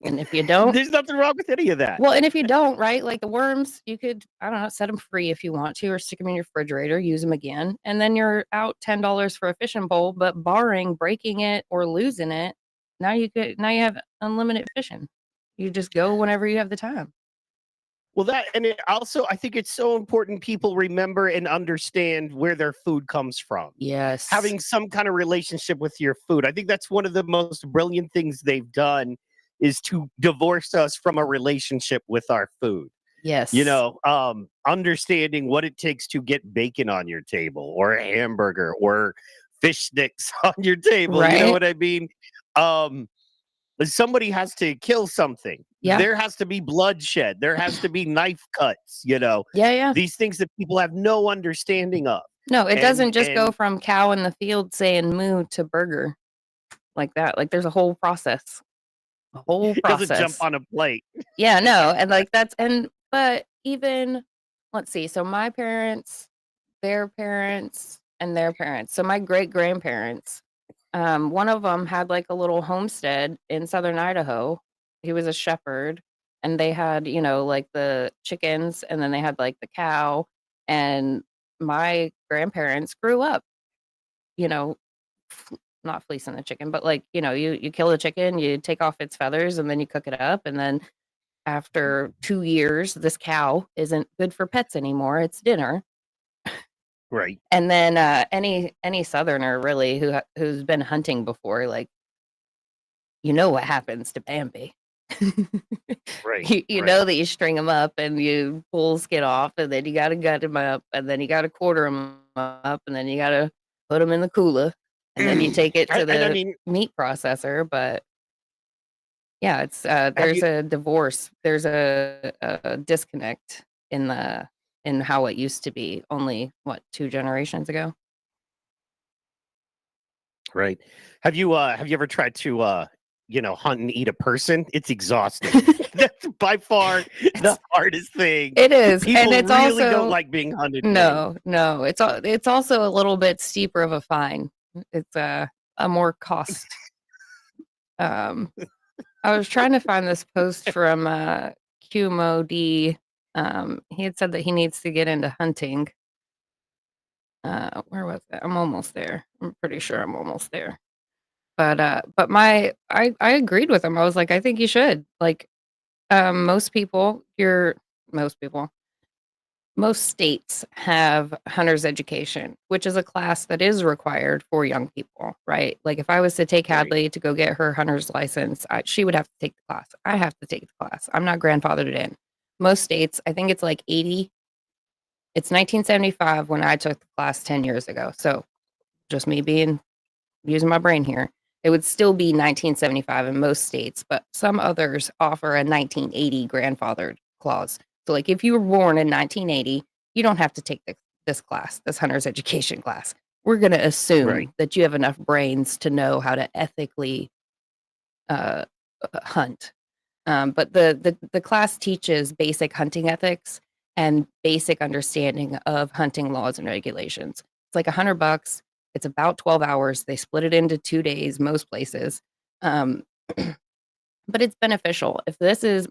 And if you don't, There's nothing wrong with any of that. well, and if you don't, right, like the worms, you could, I don't know, set them free if you want to, or stick them in your refrigerator, use them again, and then you're out $10 for a fishing pole. But barring breaking it or losing it, now you have unlimited fishing. You just go whenever you have the time. Well, that and it also, I think it's so important people remember and understand where their food comes from. Yes. Having some kind of relationship with your food. I think that's one of the most brilliant things they've done is to divorce us from a relationship with our food. Yes. Understanding what it takes to get bacon on your table or a hamburger or fish sticks on your table. You know Right. what I mean? Somebody has to kill something. Yeah. There has to be bloodshed. There has to be knife cuts, Yeah. these things that people have no understanding of. No, it doesn't just go And from cow in the field saying moo to burger like that. Like there's a whole process. A whole it doesn't jump process. on a plate. Yeah, no, and like but even let's see. So my parents, their parents, and their parents. So my great grandparents, one of them had like a little homestead in southern Idaho. He was a shepherd, and they had, like the chickens, and then they had like the cow. And my grandparents grew up, you know, not fleecing the chicken, but like, you kill the chicken, you take off its feathers, and then you cook it up, and then after 2 years, this cow isn't good for pets anymore. It's dinner. Right. And then any southerner really who's been hunting before, like, what happens to Bambi. Right. You know that you string him up and you pull skin off, and then you got to gut him up, and then you got to quarter him up, and then you got to put him in the cooler, and then you take it to And I the mean, meat processor. But yeah, it's have there's you a divorce. There's a disconnect in how it used to be only 2 generations ago. right? Have you ever tried to hunt and eat a person? It's exhausting. That's by far the hardest thing. It is, and People it's really also don't like being hunted down. no. It's also a little bit steeper of a fine. It's a more cost. I was trying to find this post from QMOD. He had said that he needs to get into hunting. Where was it? I'm almost there. I'm pretty sure I'm almost there. But I agreed with him. I was like, I think you should. Like, most states have hunter's education, which is a class that is required for young people, right? Like if I was to take Right. Hadley to go get her hunter's license, she would have to take the class. I have to take the class. I'm not grandfathered in. Most states, I think it's like 80. It's 1975 when I took the class 10 years ago. So just me using my brain here. It would still be 1975 in most states, but some others offer a 1980 grandfathered clause. So, like, if you were born in 1980, you don't have to take this class, this hunter's education class. We're going to assume Right. that you have enough brains to know how to ethically hunt. But the class teaches basic hunting ethics and basic understanding of hunting laws and regulations. It's like $100. It's about 12 hours. They split it into 2 days, most places. But it's beneficial.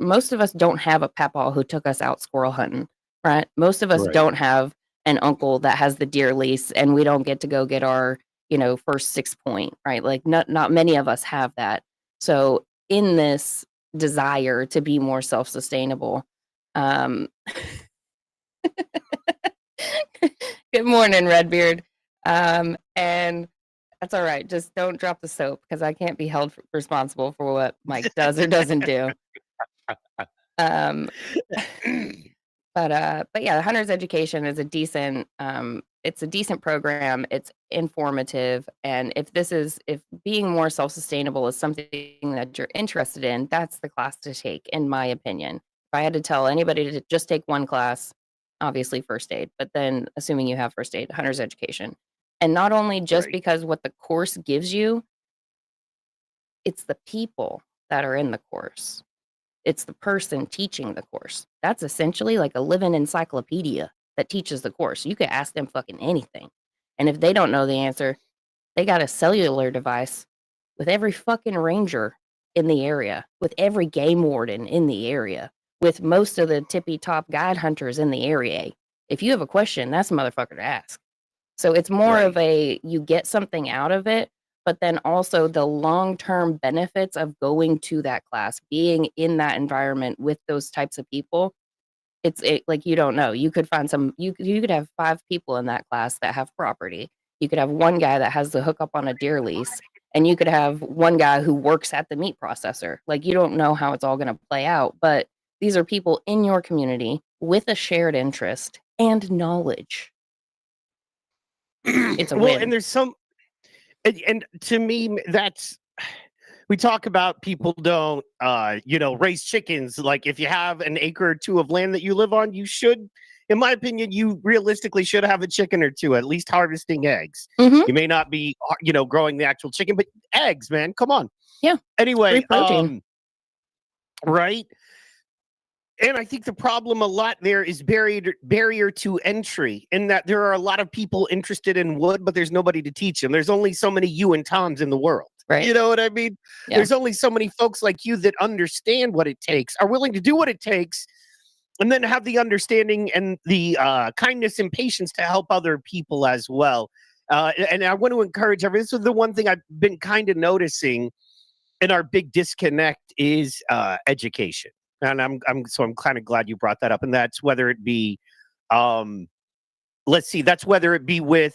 Most of us don't have a papaw who took us out squirrel hunting, right? Most of us Right. don't have an uncle that has the deer lease, and we don't get to go get our, first 6 point, right? Like not many of us have that. So in this desire to be more self-sustainable, good morning, Redbeard. And that's all right. Just don't drop the soap because I can't be held responsible for what Mike does or doesn't do. Um, but yeah, the hunter's education is a decent. It's a decent program. It's informative, and if being more self-sustainable is something that you're interested in, that's the class to take, in my opinion. If I had to tell anybody to just take one class, obviously first aid, but then assuming you have first aid, hunter's education. And not only just Right. because what the course gives you, it's the people that are in the course. It's the person teaching the course. That's essentially like a living encyclopedia that teaches the course. You could ask them fucking anything. And if they don't know the answer, they got a cellular device with every fucking ranger in the area, with every game warden in the area, with most of the tippy top guide hunters in the area. If you have a question, that's a motherfucker to ask. So it's more of a, you get something out of it, but then also the long-term benefits of going to that class, being in that environment with those types of people. Like, you don't know. You could find you could have 5 people in that class that have property. You could have one guy that has the hookup on a deer lease, and you could have one guy who works at the meat processor. Like, you don't know how it's all gonna play out, but these are people in your community with a shared interest and knowledge. It's a Well, win. and there's and to me, that's, we talk about people don't raise chickens. Like, if you have an acre or two of land that you live on, you should, in my opinion, you realistically should have a chicken or two, at least harvesting eggs. Mhm. You may not be growing the actual chicken, but eggs, man, come on. Yeah. Anyway, Free protein. right. And I think the problem a lot there is barrier to entry, in that there are a lot of people interested in wood, but there's nobody to teach them. There's only so many you and Toms in the world. Right. You know what I mean? Yeah. There's only so many folks like you that understand what it takes, are willing to do what it takes, and then have the understanding and the kindness and patience to help other people as well. And I want to encourage everyone. This is the one thing I've been kind of noticing in our big disconnect is education. And I'm kind of glad you brought that up. And that's whether it be, that's whether it be with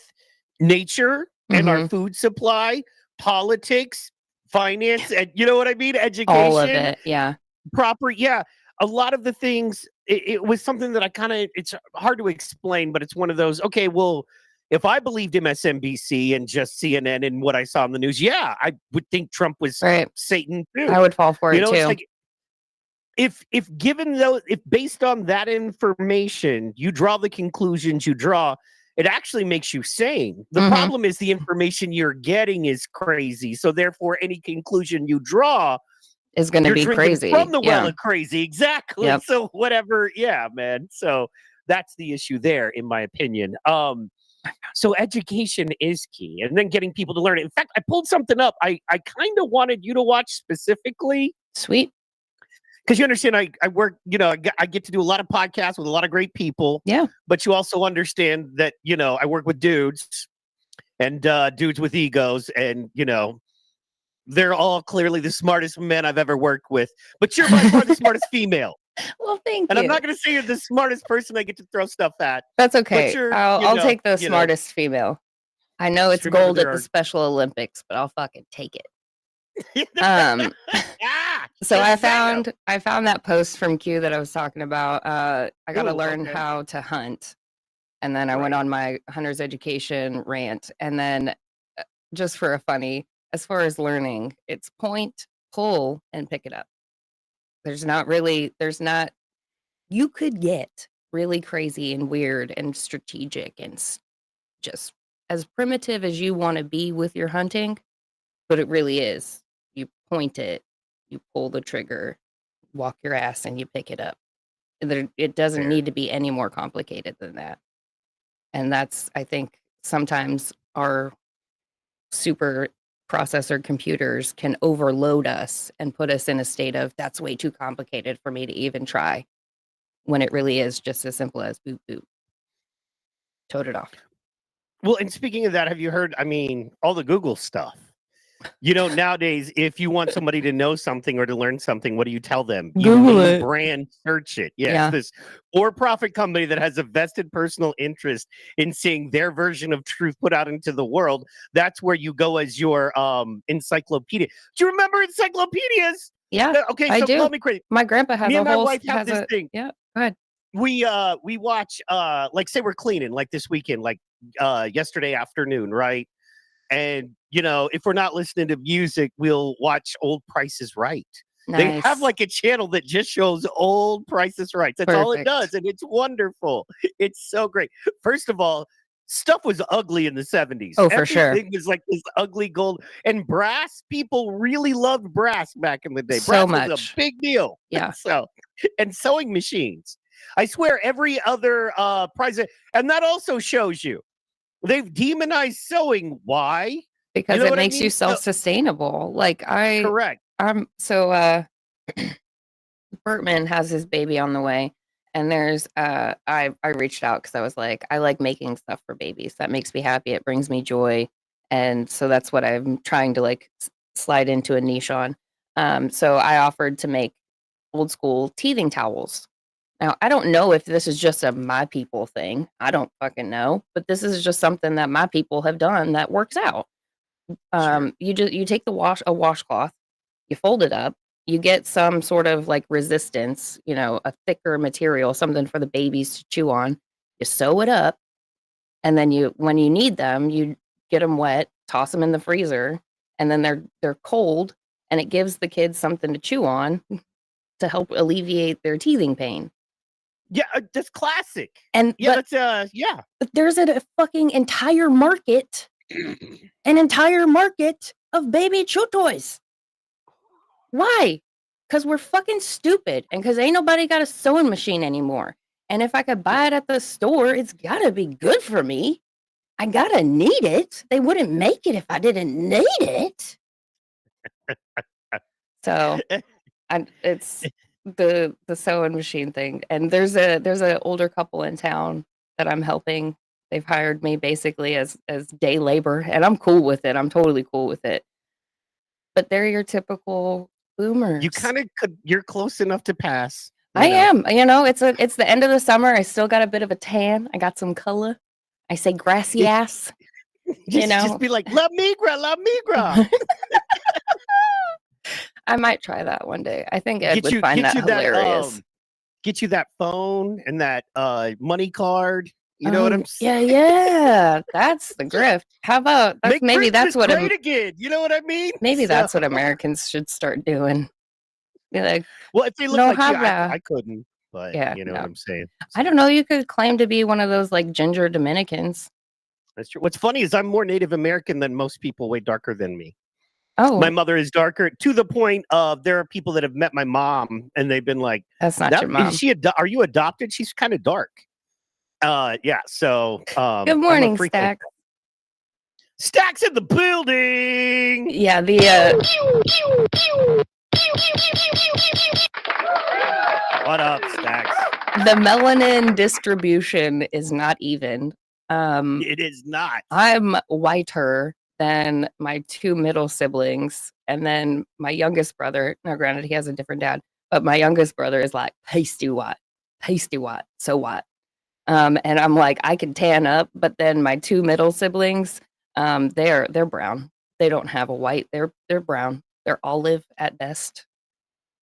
nature and our food supply, politics, finance, and you know what I mean? Education. All of it, yeah. Proper, yeah. A lot of the things, it was something that it's hard to explain, but it's one of those, okay, well, if I believed MSNBC and just CNN and what I saw in the news, yeah, I would think Trump was Satan too. I would fall for it too. It's like, if based on that information, you draw the conclusions you draw, it actually makes you sane. The problem is the information you're getting is crazy. So therefore, any conclusion you draw is going to be crazy. From the well of crazy. Exactly. Yep. So whatever. Yeah, man. So that's the issue there, in my opinion. So education is key, and then getting people to learn it. In fact, I pulled something up. I kind of wanted you to watch specifically. Sweet. Because you understand, I work, I get to do a lot of podcasts with a lot of great people. Yeah. But you also understand that, I work with dudes and dudes with egos, and, they're all clearly the smartest men I've ever worked with. But you're by far the smartest female. Well, thank you. And I'm not going to say you're the smartest person I get to throw stuff at. That's okay. I'll take the smartest female. I know it's gold at the Special Olympics, but I'll fucking take it. So I found that post from Q that I was talking about. I got to learn how to hunt. And then I went on my hunter's education rant. And then just for a funny, as far as learning, it's point, pull, and pick it up. You could get really crazy and weird and strategic and just as primitive as you want to be with your hunting, but it really is. You point it, you pull the trigger, walk your ass, and you pick it up. It doesn't need to be any more complicated than that. And that's, I think, sometimes our super processor computers can overload us and put us in a state of, that's way too complicated for me to even try, when it really is just as simple as boop, boop. Toad it off. Well, and speaking of that, have you heard, all the Google stuff? Nowadays, if you want somebody to know something or to learn something, what do you tell them? Google it. Brand search it. Yes, this for-profit company that has a vested personal interest in seeing their version of truth put out into the world. That's where you go as your encyclopedia. Do you remember encyclopedias? Yeah, okay, so I do. Call me crazy. My grandpa has Me a and my whole wife have this thing. Yeah, go ahead. We watch like, say we're cleaning, like this weekend, like yesterday afternoon, right? And if we're not listening to music, we'll watch Old Price is Right. Nice. They have like a channel that just shows Old Price is Right. That's all it does, and it's wonderful. It's so great. First of all, stuff was ugly in the 70s. Oh, for sure. Everything was like this ugly gold. And brass, people really loved brass back in the day. So brass was a big deal. Yeah. And sewing machines. I swear every other prize, and that also shows you they've demonized sewing. Why? Because it makes you self-sustainable. Like correct. So Bertman has his baby on the way, and there's I reached out because I was like, I like making stuff for babies. That makes me happy. It brings me joy, and so that's what I'm trying to like slide into a niche on. So I offered to make old school teething towels. Now I don't know if this is just a my people thing. I don't fucking know, but this is just something that my people have done that works out. Sure. You take a washcloth, you fold it up, you get some sort of like resistance, a thicker material, something for the babies to chew on. You sew it up, and then when you need them, you get them wet, toss them in the freezer, and then they're cold, and it gives the kids something to chew on to help alleviate their teething pain. Yeah, that's classic. And Yeah, but, that's yeah. but there's a fucking entire market of baby chew toys. Why? Because we're fucking stupid and because ain't nobody got a sewing machine anymore. And if I could buy it at the store, it's gotta be good for me. I gotta need it. They wouldn't make it if I didn't need it. So it's the sewing machine thing. And there's a older couple in town that I'm helping. They've hired me basically as day labor, and I'm cool with it. I'm totally cool with it. But they're your typical boomers. You kind of could. You're close enough to pass. I am. It's the end of the summer. I still got a bit of a tan. I got some color. I say grassy ass. Just be like, love migra, love migra. I might try that one day. I think Ed would find that hilarious. Get you that phone and that money card. You know what I'm saying? Yeah. That's the grift. How about maybe that's what great again. You know what I mean? Maybe that's what Americans should start doing. Be like, well, if they look like you, I couldn't. But yeah, you know what I'm saying. So. I don't know. You could claim to be one of those like ginger Dominicans. That's true. What's funny is I'm more Native American than most people, way darker than me. Oh, my mother is darker to the point of there are people that have met my mom and they've been like, "That's not your mom. Are you adopted? She's kind of dark." Yeah. So, good morning, Stack. Stack's in the building. Yeah, What up, Stacks? The melanin distribution is not even. It is not. I'm whiter than my two middle siblings, and then my youngest brother. Now, granted, he has a different dad, but my youngest brother is like pasty white, so white. And I'm like, I can tan up, but then my two middle siblings, they're brown. They don't have a white. They're brown. They're olive at best.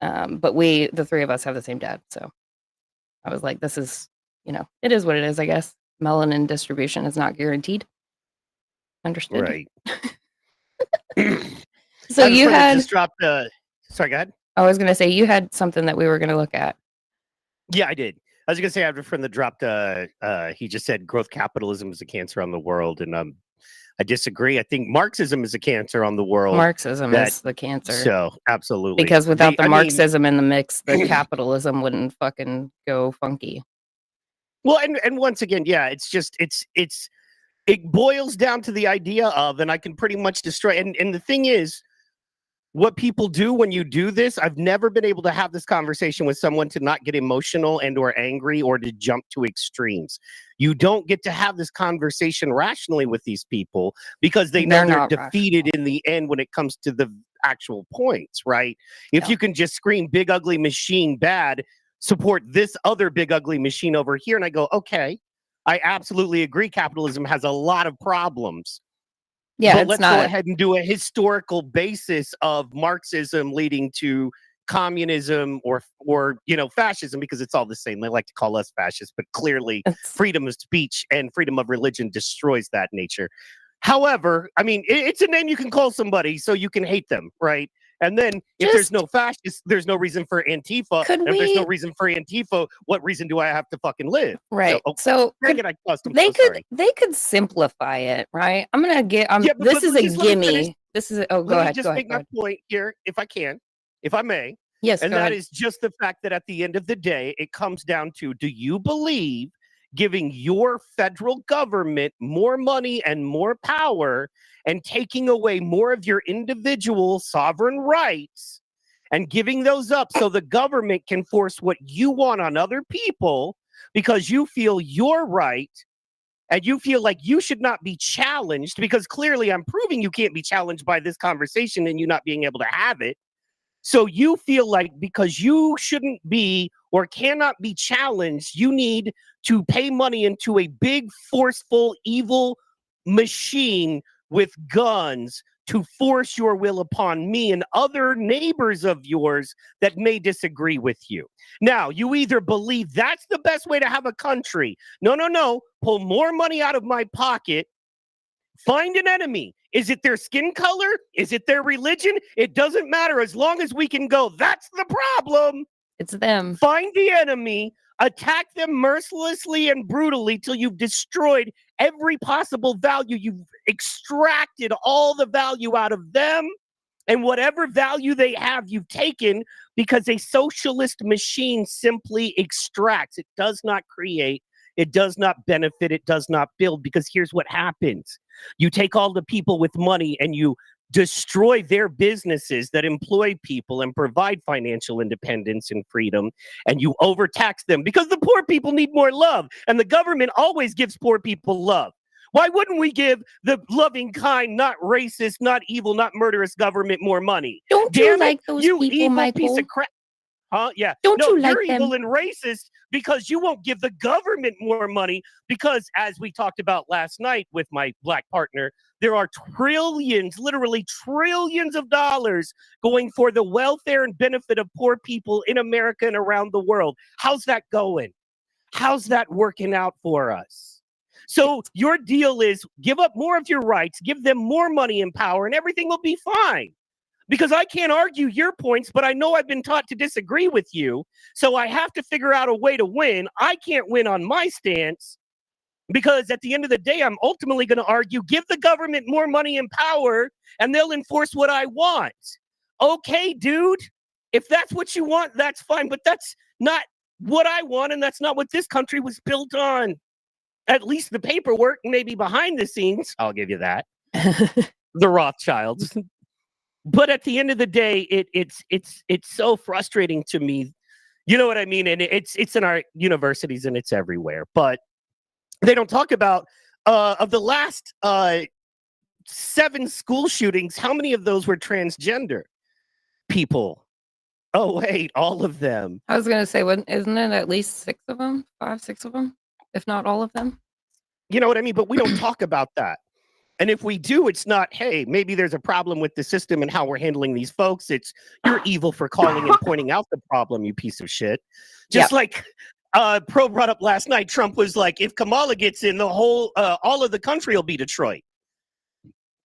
But the three of us have the same dad, so I was like, this is, it is what it is, I guess. Melanin distribution is not guaranteed. Understood. Right. So you had just dropped. Sorry, go ahead. I was going to say you had something that we were going to look at. Yeah, I did. I was going to say I have a friend that dropped. He just said growth capitalism is a cancer on the world, and I disagree. I think Marxism is a cancer on the world. Marxism is the cancer. So absolutely, because without the Marxism in the mix, the capitalism wouldn't fucking go funky. Well, and once again, yeah, it's just it boils down to the idea of, and I can pretty much destroy. And the thing is, what people do when you do this, I've never been able to have this conversation with someone to not get emotional and or angry or to jump to extremes. You don't get to have this conversation rationally with these people because they know they're defeated in the end when it comes to the actual points, right? If you can just scream big ugly machine bad, support this other big ugly machine over here, and I go, okay, I absolutely agree. Capitalism has a lot of problems. Yeah, but let's go ahead and do a historical basis of Marxism leading to communism or fascism, because it's all the same. They like to call us fascists, but clearly freedom of speech and freedom of religion destroys that nature. However, I mean, it's a name you can call somebody so you can hate them, right? And then if there's no fascists, there's no reason for Antifa. If there's no reason for Antifa, what reason do I have to fucking live? Right. So they could simplify it, right? I'm gonna get. This is a gimme. This is. Go ahead. Just make my point here, if I can, if I may. Yes. And that is just the fact that at the end of the day, it comes down to: do you believe giving your federal government more money and more power and taking away more of your individual sovereign rights and giving those up so the government can force what you want on other people because you feel you're right and you feel like you should not be challenged, because clearly I'm proving you can't be challenged by this conversation and you not being able to have it. So you feel like because you shouldn't be or cannot be challenged, you need to pay money into a big, forceful, evil machine with guns to force your will upon me and other neighbors of yours that may disagree with you. Now, you either believe that's the best way to have a country. No. Pull more money out of my pocket. Find an enemy. Is it their skin color? Is it their religion? It doesn't matter as long as we can go, that's the problem. It's them. Find the enemy, attack them mercilessly and brutally till you've destroyed every possible value. You've extracted all the value out of them, and whatever value they have, you've taken, because a socialist machine simply extracts. It does not create. It does not benefit. It does not build, because here's what happens. You take all the people with money and you destroy their businesses that employ people and provide financial independence and freedom, and you overtax them because the poor people need more love, and the government always gives poor people love. Why wouldn't we give the loving, kind, not racist, not evil, not murderous government more money? Don't you like those you people, evil Michael? piece of crap. Huh? Yeah. Don't No, you like you're them? evil and racist because you won't give the government more money, because, as we talked about last night with my black partner, there are trillions, literally trillions of dollars going for the welfare and benefit of poor people in America and around the world. How's that going? How's that working out for us? So your deal is give up more of your rights, give them more money and power, and everything will be fine. Because I can't argue your points, but I know I've been taught to disagree with you. So I have to figure out a way to win. I can't win on my stance, because at the end of the day, I'm ultimately going to argue, give the government more money and power, and they'll enforce what I want. Okay, dude, if that's what you want, that's fine. But that's not what I want, and that's not what this country was built on. At least the paperwork, maybe behind the scenes, I'll give you that. The Rothschilds. But at the end of the day, it's so frustrating to me. You know what I mean? And it's in our universities and it's everywhere. But they don't talk about of the last 7 school shootings, how many of those were transgender people? Oh, wait, all of them. I was gonna say, isn't it at least 6 of them? 5, 6 of them, if not all of them? You know what I mean? But we don't talk about that. And if we do, it's not, hey, maybe there's a problem with the system and how we're handling these folks. It's you're evil for calling and pointing out the problem, you piece of shit. Just like Pro brought up last night, Trump was like, if Kamala gets in, the whole, all of the country will be Detroit.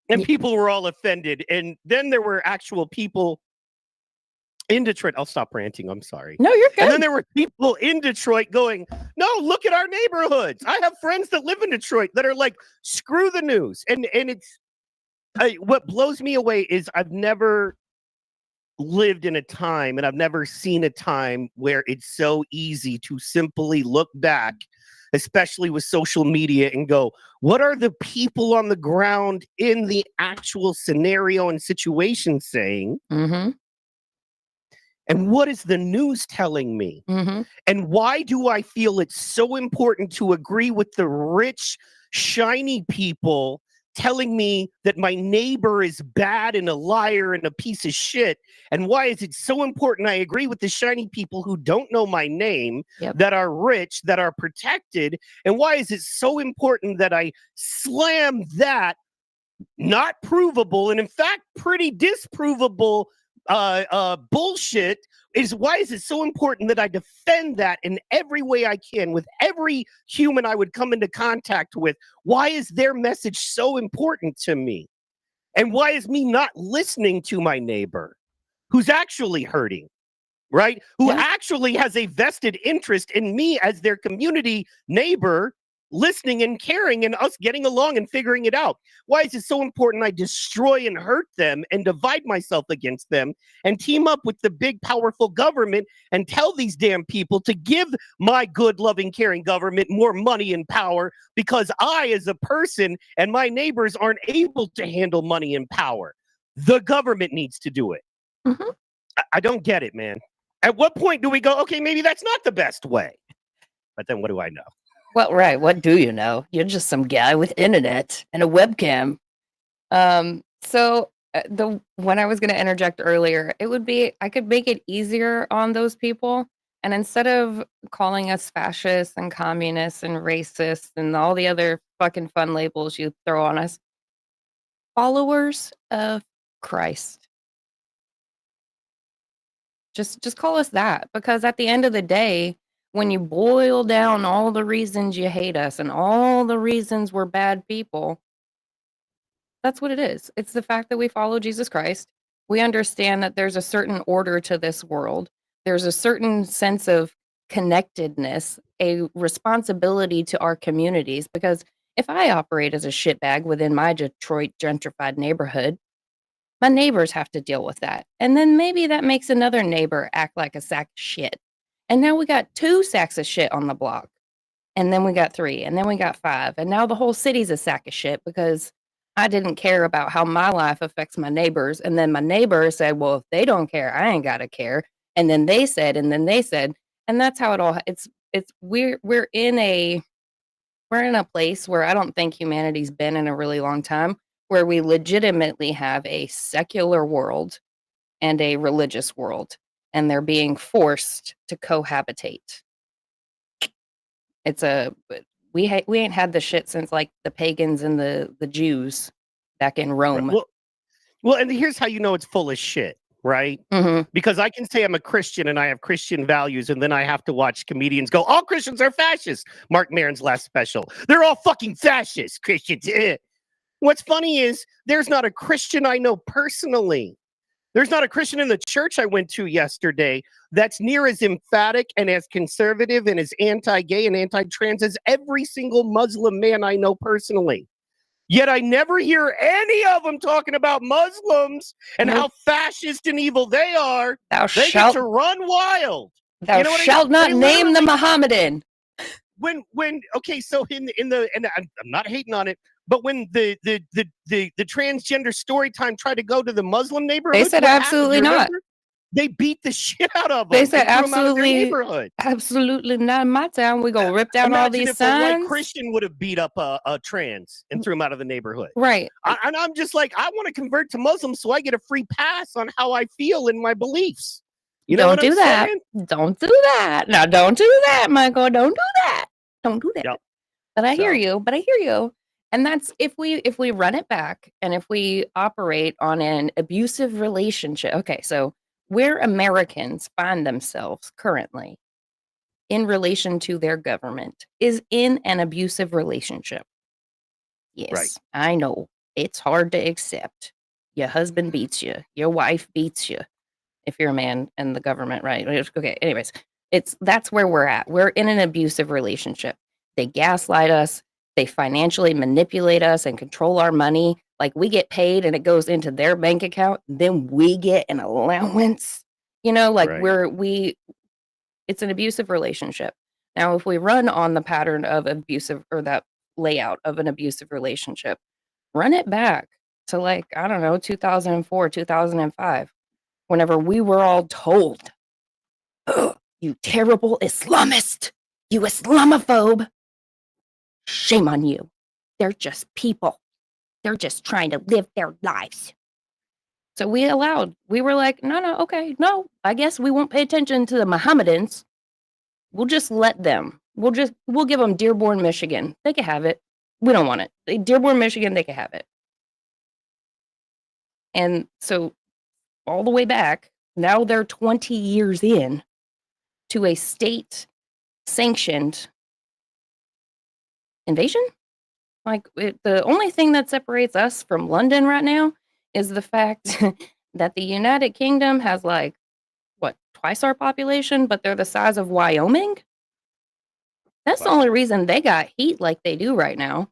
And people were all offended. And then there were actual people in Detroit. I'll stop ranting. I'm sorry. No, you're good. And then there were people in Detroit going, no, look at our neighborhoods. I have friends that live in Detroit that are like, screw the news. And it's what blows me away is I've never lived in a time, and I've never seen a time where it's so easy to simply look back, especially with social media, and go, what are the people on the ground in the actual scenario and situation saying? Mm-hmm. And what is the news telling me? Mm-hmm. And why do I feel it's so important to agree with the rich, shiny people telling me that my neighbor is bad and a liar and a piece of shit? And why is it so important I agree with the shiny people who don't know my name, that are rich, that are protected? And why is it so important that I slam that not provable and in fact pretty disprovable bullshit? Why is it so important that I defend that in every way I can with every human I would come into contact with? Why is their message so important to me? And why is me not listening to my neighbor who's actually hurting, right? Who actually has a vested interest in me as their community neighbor, listening and caring and us getting along and figuring it out? Why is it so important I destroy and hurt them and divide myself against them and team up with the big, powerful government and tell these damn people to give my good, loving, caring government more money and power, because I, as a person, and my neighbors aren't able to handle money and power? The government needs to do it. Mm-hmm. I don't get it, man. At what point do we go, okay, maybe that's not the best way? But then what do I know? Well, right. What do you know? You're just some guy with internet and a webcam. So when I was going to interject earlier, it would be I could make it easier on those people, and instead of calling us fascists and communists and racists and all the other fucking fun labels you throw on us, followers of Christ. Just call us that, because at the end of the day, when you boil down all the reasons you hate us and all the reasons we're bad people, that's what it is. It's the fact that we follow Jesus Christ. We understand that there's a certain order to this world. There's a certain sense of connectedness, a responsibility to our communities. Because if I operate as a shitbag within my Detroit gentrified neighborhood, my neighbors have to deal with that. And then maybe that makes another neighbor act like a sack of shit. And now we got 2 sacks of shit on the block. And then we got 3, and then we got 5, and now the whole city's a sack of shit because I didn't care about how my life affects my neighbors, and then my neighbors said, "Well, if they don't care, I ain't gotta care." And then they said, and that's how it all it's we're in a place where I don't think humanity's been in a really long time, where we legitimately have a secular world and a religious world, and they're being forced to cohabitate. It's a we ain't had the shit since, like, the pagans and the Jews back in Right. Rome. Well, and here's how you know it's full of shit, right? Mhm. Because I can say I'm a Christian and I have Christian values, and then I have to watch comedians go, all Christians are fascists. Mark Maron's last special. They're all fucking fascists, Christians. What's funny is there's not a Christian I know personally. There's not a Christian in the church I went to yesterday that's near as emphatic and as conservative and as anti-gay and anti-trans as every single Muslim man I know personally. Yet I never hear any of them talking about Muslims and Nope. how fascist and evil they are. Thou They get shalt to run wild. thou You know what I mean? shalt not They name the literally Mohammedan. when okay, so in the and I'm not hating on it, but when the transgender story time tried to go to the Muslim They neighborhoods, said what happened? Do absolutely you not. remember? They beat the shit out of They them said and threw them out of their neighborhood. absolutely not in my town. We gonna rip down all Imagine these if a white signs. Christian would have beat up a trans and threw him out of the neighborhood. Right. And I'm just like, I want to convert to Muslim so I get a free pass on how I feel in my beliefs. You know Don't what I'm do that. saying? Don't do that. Now, don't do that, Michael. Don't do that. Don't do that. Yep. But I hear So you. But I hear you. And that's if we run it back and if we operate on an abusive relationship. Okay, so where Americans find themselves currently in relation to their government is in an abusive relationship. Yes, right. I know. It's hard to accept. Your husband beats you. Your wife beats you. If you're a man and the government, right? Okay, anyways, that's where we're at. We're in an abusive relationship. They gaslight us, they financially manipulate us and control our money. Like we get paid and it goes into their bank account, then we get an allowance. Like Right. it's an abusive relationship. Now, if we run on the pattern of abusive or that layout of an abusive relationship, run it back to like, I don't know, 2004, 2005 whenever we were all told, "Ugh, you terrible Islamist, you Islamophobe, shame on you. They're just people. They're just trying to live their lives." So we were like, no, okay, no, I guess we won't pay attention to the Mohammedans. We'll just let them. We'll give them Dearborn, Michigan. They can have it. We don't want it. Dearborn, Michigan, they can have it. And so all the way back, now they're 20 years in to a state sanctioned invasion. Like the only thing that separates us from London right now is the fact that the United Kingdom has like what, twice our population, but they're the size of Wyoming. That's the Wow. only reason they got heat like they do right now.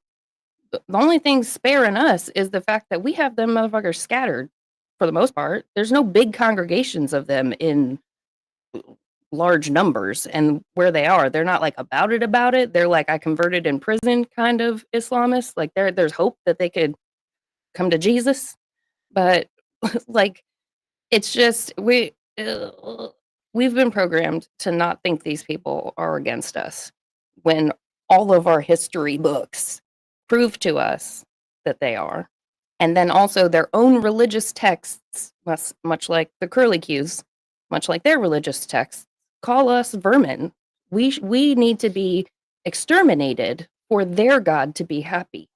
The only thing sparing us is the fact that we have them motherfuckers scattered for the most part. There's no big congregations of them in large numbers, and where they are, they're not like about it. They're like, I converted in prison kind of Islamists. Like there's hope that they could come to Jesus. But like it's just we've been programmed to not think these people are against us when all of our history books prove to us that they are. And then also their own religious texts, much like the curlicues, much like their religious texts, call us vermin. We need to be exterminated for their God to be happy.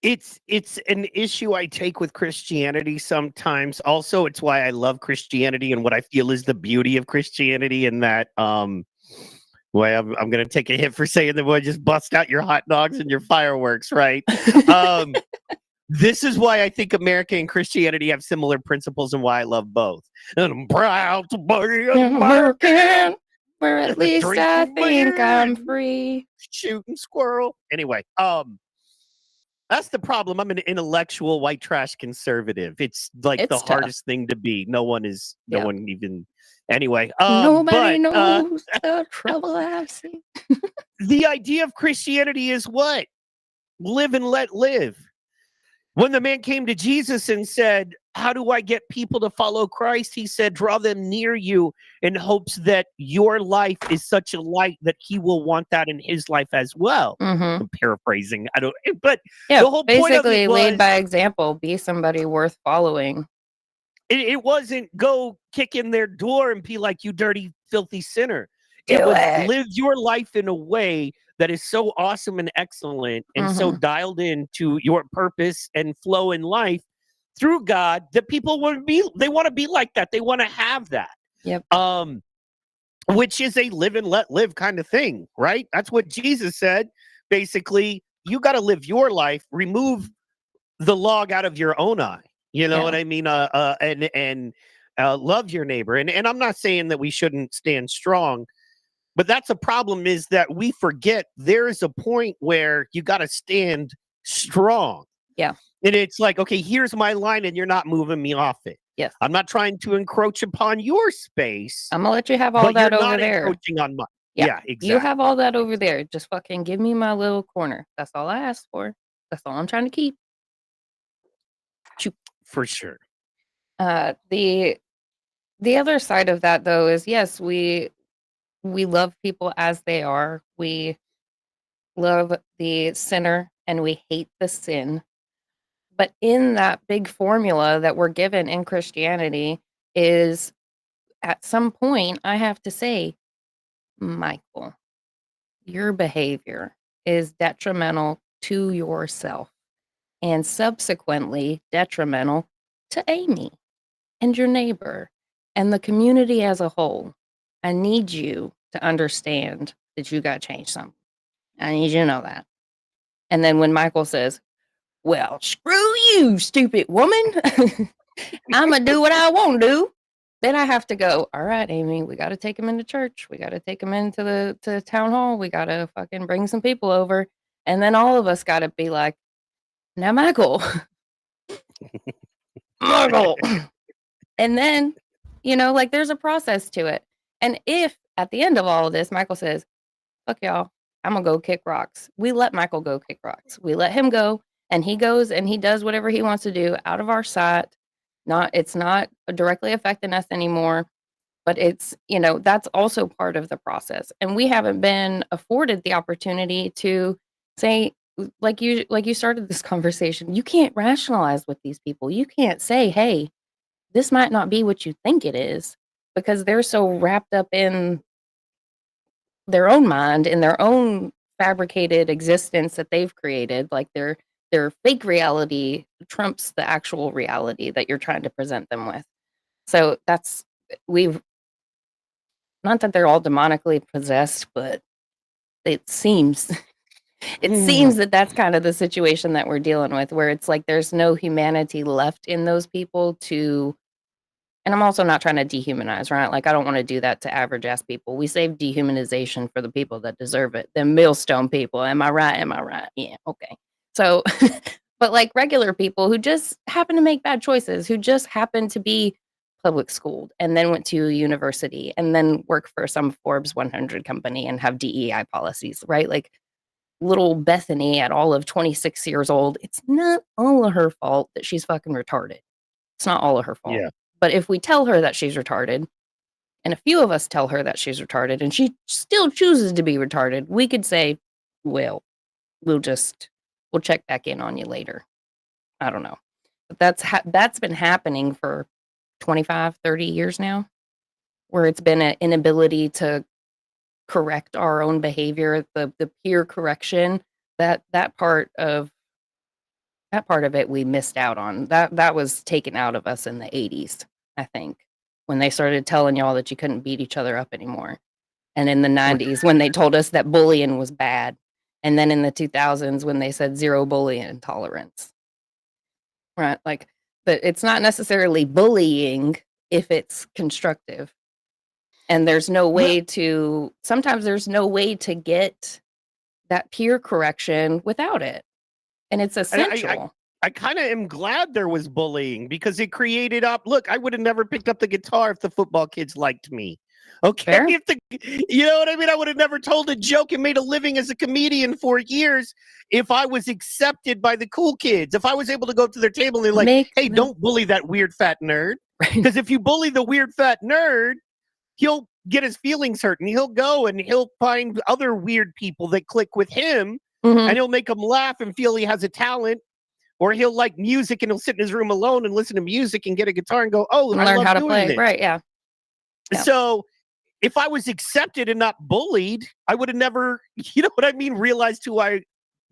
It's an issue I take with Christianity sometimes. Also, it's why I love Christianity and what I feel is the beauty of Christianity, and that well, I'm gonna take a hit for saying that, boy, just bust out your hot dogs and your fireworks, right? This is why I think America and Christianity have similar principles and why I love both. And I'm proud to be an American. Where at least I Drinking think beer I'm and free. shooting squirrel. Anyway, that's the problem. I'm an intellectual white trash conservative. It's like It's the tough. hardest thing to be. No one Yep. even. Anyway, Nobody but knows the trouble I've seen. the idea of Christianity is what? Live and let live. When the man came to Jesus and said, "How do I get people to follow Christ?" He said, "Draw them near you in hopes that your life is such a light that he will want that in his life as well." Mm-hmm. I'm paraphrasing. I don't, but Yeah, the whole point of basically it lead was, by example, be somebody worth following. it wasn't go kick in their door and be like, "You dirty, filthy sinner." It Do was it. live your life in a way that is so awesome and excellent and so Mm-hmm. dialed into your purpose and flow in life through God that people they want to be like that. They want to have that. Yep. Which is a live and let live kind of thing, right? That's what Jesus said. Basically, you got to live your life, remove the log out of your own eye. You know Yeah. what I mean? And love your neighbor. And I'm not saying that we shouldn't stand strong, but that's a problem, is that we forget there is a point where you got to stand strong. Yeah. And it's like, okay, here's my line and you're not moving me off it. Yes. I'm not trying to encroach upon your space, I'm gonna let you have all but that you're over not there. encroaching on mine. Yeah. Yeah, exactly. You have all that over there. Just fucking give me my little corner. That's all I asked for. That's all I'm trying to keep. For sure. The other side of that though is, yes, we love people as they are. We love the sinner and we hate the sin. But in that big formula that we're given in Christianity is, at some point, I have to say, Michael, your behavior is detrimental to yourself and subsequently detrimental to Amy and your neighbor and the community as a whole. I need you to understand that you got to change something. I need you to know that. And then when Michael says, "Well, screw you, stupid woman. I'm going to do what I want to do," then I have to go, "All right, Amy, we got to take him into church. We got to take him into the town hall. We got to fucking bring some people over." And then all of us got to be like, "Now, Michael, Michael." And then, like, there's a process to it. And if at the end of all of this, Michael says, "Fuck y'all, I'm going to go kick rocks," we let Michael go kick rocks. We let him go, and he goes and he does whatever he wants to do out of our sight. It's not directly affecting us anymore, but it's, that's also part of the process. And we haven't been afforded the opportunity to say, like you started this conversation, you can't rationalize with these people. You can't say, "Hey, this might not be what you think it is," because they're so wrapped up in their own mind, in their own fabricated existence that they've created. Like their fake reality trumps the actual reality that you're trying to present them with. So we've not that they're all demonically possessed, but it seems that that's kind of the situation that we're dealing with, where it's like there's no humanity left in those people to. And I'm also not trying to dehumanize, right? Like, I don't want to do that to average ass people. We save dehumanization for the people that deserve it. The millstone people. Am I right? Am I right? Yeah. Okay. So, but like regular people who just happen to make bad choices, who just happen to be public schooled and then went to university and then work for some Forbes 100 company and have DEI policies, right? Like little Bethany at all of 26 years old. It's not all of her fault that she's fucking retarded. It's not all of her fault. Yeah. But if we tell her that she's retarded, and a few of us tell her that she's retarded, and she still chooses to be retarded, we could say, well, we'll check back in on you later. I don't know. But that's been happening for 25, 30 years now, where it's been an inability to correct our own behavior, the peer correction, that part of it we missed out on. That was taken out of us in the 80s, I think, when they started telling y'all that you couldn't beat each other up anymore. And in the 90s when they told us that bullying was bad. And then in the 2000s when they said zero bullying tolerance. Right? Like, but it's not necessarily bullying if it's constructive. And there's no way to, sometimes there's no way to get that peer correction without it. And it's essential. I kind of am glad there was bullying because it created look, I would have never picked up the guitar if the football kids liked me. Okay. Fair. You know what I mean? I would have never told a joke and made a living as a comedian for years if I was accepted by the cool kids. If I was able to go up to their table and they're like, hey, don't bully that weird fat nerd. Because if you bully the weird fat nerd, he'll get his feelings hurt and he'll go and he'll find other weird people that click with him and he'll make them laugh and feel he has a talent. Or he'll like music and he'll sit in his room alone and listen to music and get a guitar and go, oh, and I learn love how to doing play. this. Right, yeah. So if I was accepted and not bullied, I would have never, you know what I mean, realized who I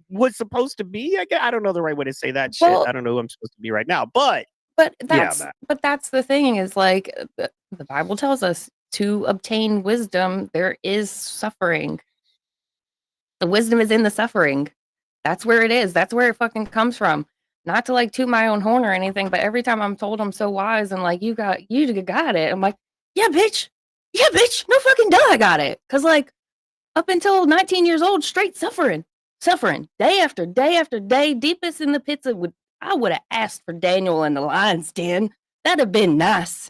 was supposed to be. I don't know the right way to say that shit. I don't know who I'm supposed to be right now. But that's the thing is like the Bible tells us to obtain wisdom, there is suffering. The wisdom is in the suffering. That's where it is. That's where it fucking comes from. Not to like toot my own horn or anything, but every time I'm told I'm so wise and like you got it, I'm like, yeah, bitch, no fucking duh, I got it. Cause like up until 19 years old, straight suffering, day after day after day, deepest in the pits of I would have asked for Daniel in the lion's den. That'd have been nice.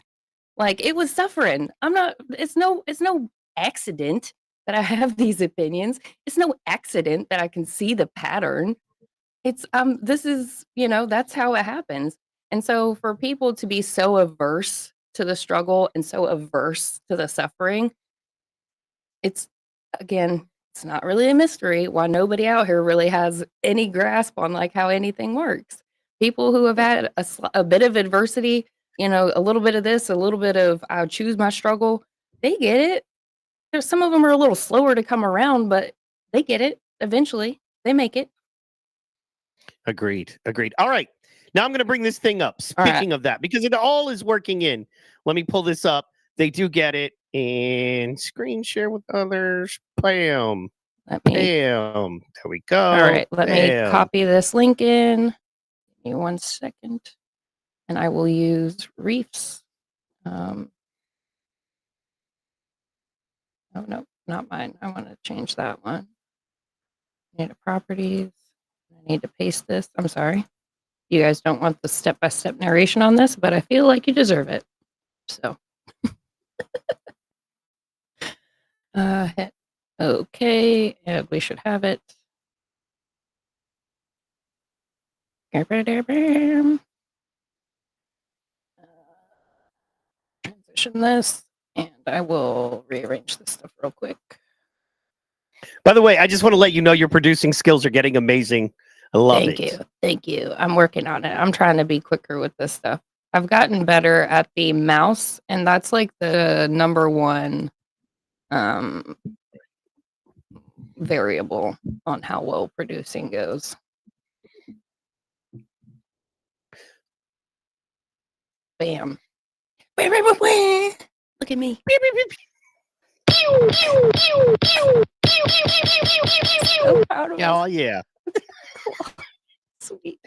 Like it was suffering. It's no accident that I have these opinions. It's no accident that I can see the pattern. It's this is, that's how it happens. And so for people to be so averse to the struggle and so averse to the suffering, it's not really a mystery why nobody out here really has any grasp on like how anything works. People who have had a bit of adversity, a little bit of this, a little bit of I choose my struggle, they get it. There's some of them are a little slower to come around, but they get it eventually. They make it. Agreed. All right. Now I'm going to bring this thing up. Speaking of that, because it all is working in. Let me pull this up. They do get it. And screen share with others. Bam. Bam. There we go. All right. Let me copy this link in. Give me 1 second. And I will use Reefs. Oh, no, not mine. I want to change that one. Data properties. I need to paste this. I'm sorry. You guys don't want the step-by-step narration on this, but I feel like you deserve it. So. Hit OK, and we should have it. Transition this, and I will rearrange this stuff real quick. By the way, I just want to let you know your producing skills are getting amazing. I love it. Thank you. I'm working on it. I'm trying to be quicker with this stuff. I've gotten better at the mouse, and that's like the number one variable on how well producing goes. Bam. Look at me. So proud of Oh, yeah. Sweet.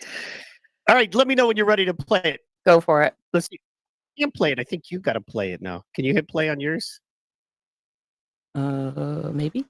All right, let me know when you're ready to play it. Go for it. Let's see. You can play it. I think you got to play it now. Can you hit play on yours? Maybe.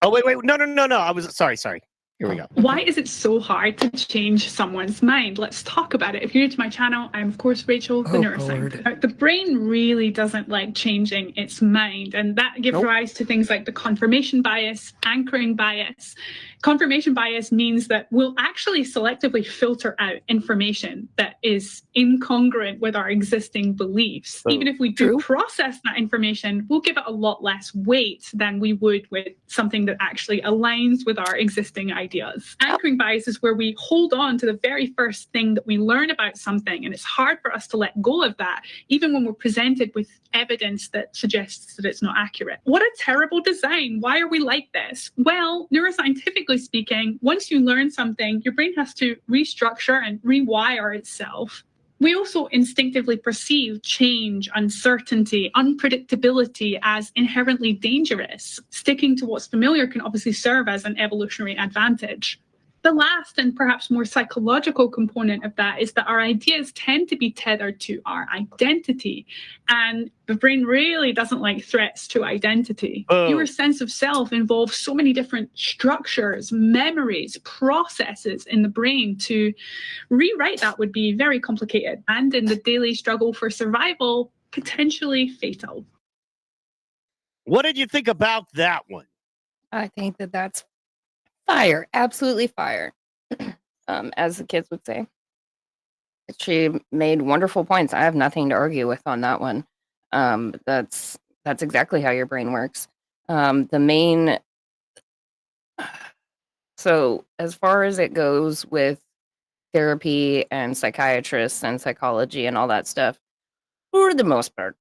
Oh, wait. No. I was sorry. Here we go. Why is it so hard to change someone's mind? Let's talk about it. If you're new to my channel, I'm of course Rachel, the neuroscientist. The brain really doesn't like changing its mind, and that gives rise to things like the confirmation bias, anchoring bias, Confirmation bias means that we'll actually selectively filter out information that is incongruent with our existing beliefs. Even if we do process that information, we'll give it a lot less weight than we would with something that actually aligns with our existing ideas. Anchoring bias is where we hold on to the very first thing that we learn about something, and it's hard for us to let go of that, even when we're presented with evidence that suggests that it's not accurate. What a terrible design. Why are we like this? Well, neuroscientifically speaking, once you learn something, your brain has to restructure and rewire itself. We also instinctively perceive change, uncertainty, unpredictability as inherently dangerous. Sticking to what's familiar can obviously serve as an evolutionary advantage. The last and perhaps more psychological component of that is that our ideas tend to be tethered to our identity. And the brain really doesn't like threats to identity. Your sense of self involves so many different structures, memories, processes in the brain. To rewrite that would be very complicated and, in the daily struggle for survival, potentially fatal. What did you think about that one? I think that that's fire, absolutely fire, as the kids would say. She made wonderful points. I have nothing to argue with on that one. That's exactly how your brain works. So as far as it goes with therapy and psychiatrists and psychology and all that stuff, for the most part,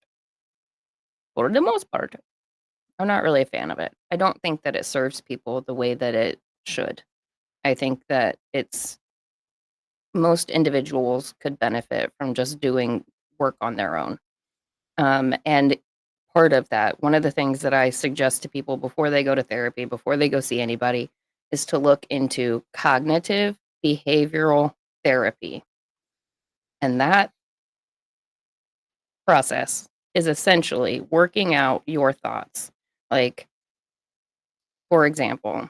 I'm not really a fan of it. I don't think that it serves people the way that it should. I think that most individuals could benefit from just doing work on their own. And part of that, one of the things that I suggest to people before they go to therapy, before they go see anybody, is to look into cognitive behavioral therapy. And that process is essentially working out your thoughts. Like, for example,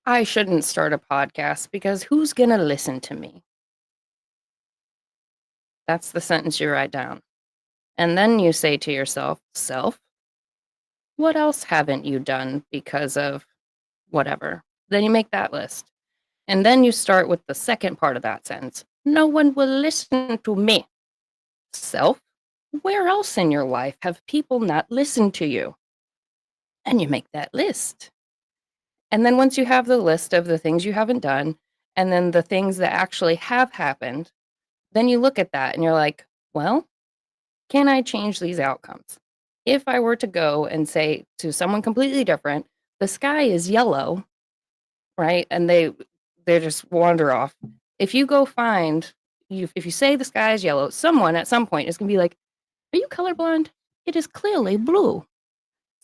I shouldn't start a podcast because who's going to listen to me? That's the sentence you write down. And then you say to yourself, what else haven't you done because of whatever? Then you make that list. And then you start with the second part of that sentence. No one will listen to me. Self, where else in your life have people not listened to you? And you make that list. And then once you have the list of the things you haven't done, and then the things that actually have happened, then you look at that and you're like, well, can I change these outcomes? If I were to go and say to someone completely different, the sky is yellow, right? And they just wander off. If you go find, if you say the sky is yellow, someone at some point is going to be like, are you colorblind? It is clearly blue.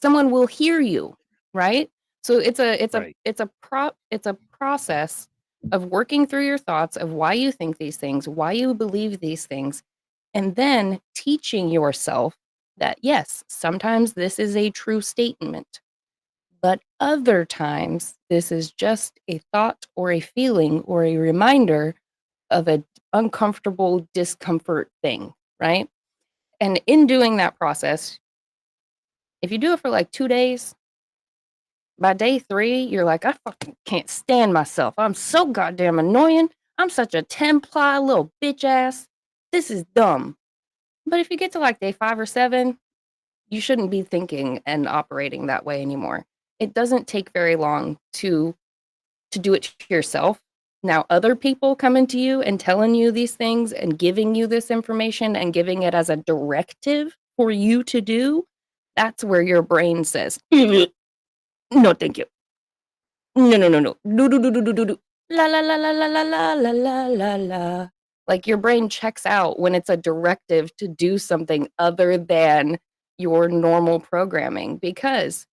Someone will hear you, right? So it's a process of working through your thoughts of why you think these things, why you believe these things, and then teaching yourself that, yes, sometimes this is a true statement, but other times this is just a thought or a feeling or a reminder of an uncomfortable discomfort thing, right? And in doing that process, if you do it for like 2 days, by day 3, you're like, I fucking can't stand myself. I'm so goddamn annoying. I'm such a 10-ply little bitch ass. This is dumb. But if you get to like day 5 or 7, you shouldn't be thinking and operating that way anymore. It doesn't take very long to do it to yourself. Now, other people coming to you and telling you these things and giving you this information and giving it as a directive for you to do, that's where your brain says, no, thank you. No. Do. La la la la la la la la la la la. Like your brain checks out when it's a directive to do something other than your normal programming, because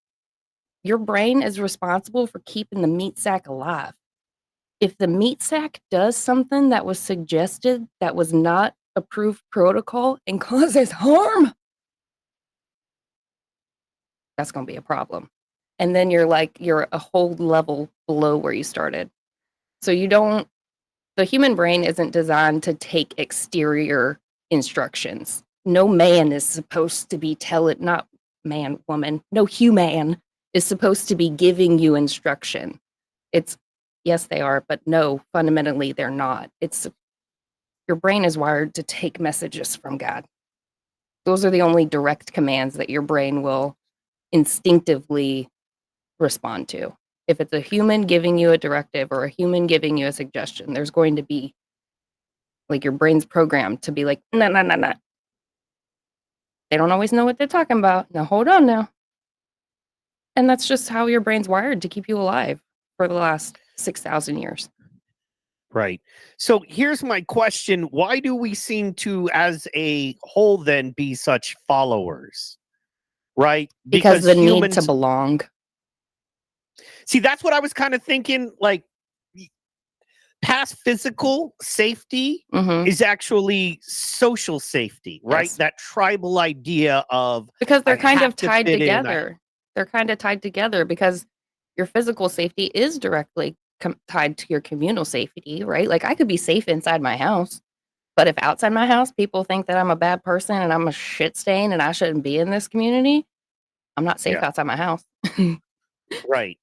your brain is responsible for keeping the meat sack alive. If the meat sack does something that was suggested that was not approved protocol and causes harm, that's going to be a problem. And then you're a whole level below where you started. So the human brain isn't designed to take exterior instructions. No man is supposed to be not man, woman, no human is supposed to be giving you instruction. It's yes, they are, but no, fundamentally they're not. It's your brain is wired to take messages from God. Those are the only direct commands that your brain will instinctively respond to. If it's a human giving you a directive or a human giving you a suggestion, there's going to be like your brain's programmed to be like, no, no, no, no. They don't always know what they're talking about. Now hold on now. And that's just how your brain's wired to keep you alive for the last 6,000 years. Right. So here's my question. Why do we seem to, as a whole, then be such followers? Right? Because the need to belong. See, that's what I was kind of thinking. Like, past physical safety is actually social safety, right? Yes. That tribal idea of because they're kind of tied together. They're kind of tied together because your physical safety is directly tied to your communal safety, right? Like I could be safe inside my house, but if outside my house people think that I'm a bad person and I'm a shit stain and I shouldn't be in this community, I'm not safe outside my house. Right.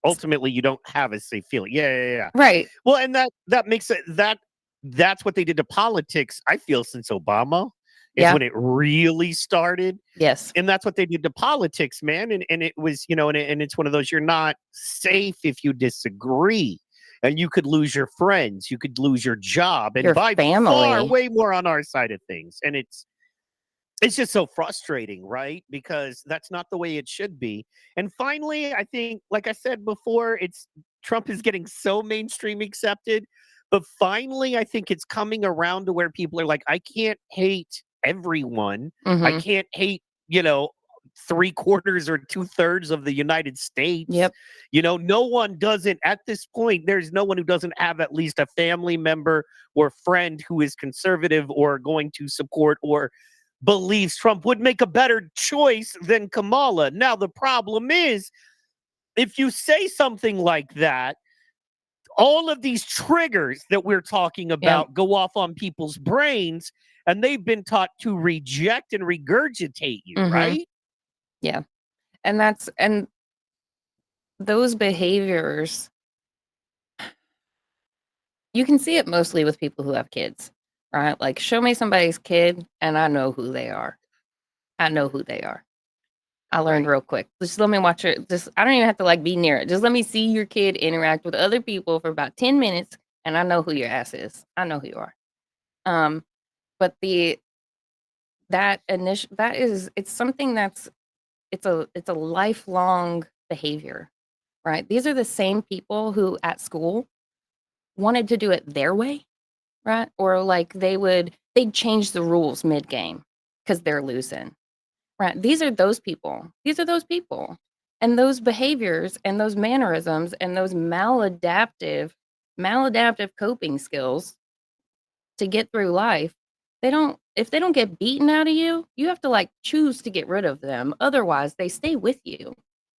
Ultimately, you don't have a safe feeling. Yeah. Right. Well, and that makes it that's what they did to politics, I feel, since Obama. Is when it really started. Yes. And that's what they did to politics, man. And it was, and it's one of those, you're not safe if you disagree. And you could lose your friends, you could lose your job, and your by family. far way more on our side of things. And it's just so frustrating, right? Because that's not the way it should be. And finally, I think, like I said before, Trump is getting so mainstream accepted. But finally, I think it's coming around to where people are like, I can't hate everyone. I can't hate, 3/4 or 2/3 of the United States. Yep. No one doesn't, at this point, there's no one who doesn't have at least a family member or friend who is conservative or going to support or believes Trump would make a better choice than Kamala. Now, the problem is, if you say something like that, all of these triggers that we're talking about go off on people's brains, and they've been taught to reject and regurgitate you, right? Yeah. And those behaviors, you can see it mostly with people who have kids, right? Like, show me somebody's kid, and I know who they are. I learned real quick. Just let me watch it. I don't even have to be near it. Just let me see your kid interact with other people for about 10 minutes, and I know who your ass is. I know who you are. But it's something it's a lifelong behavior, right? These are the same people who at school wanted to do it their way, right? Or they'd change the rules mid-game because they're losing, right? These are those people. And those behaviors and those mannerisms and those maladaptive coping skills to get through life, if they don't get beaten out of you, you have to choose to get rid of them. Otherwise, they stay with you.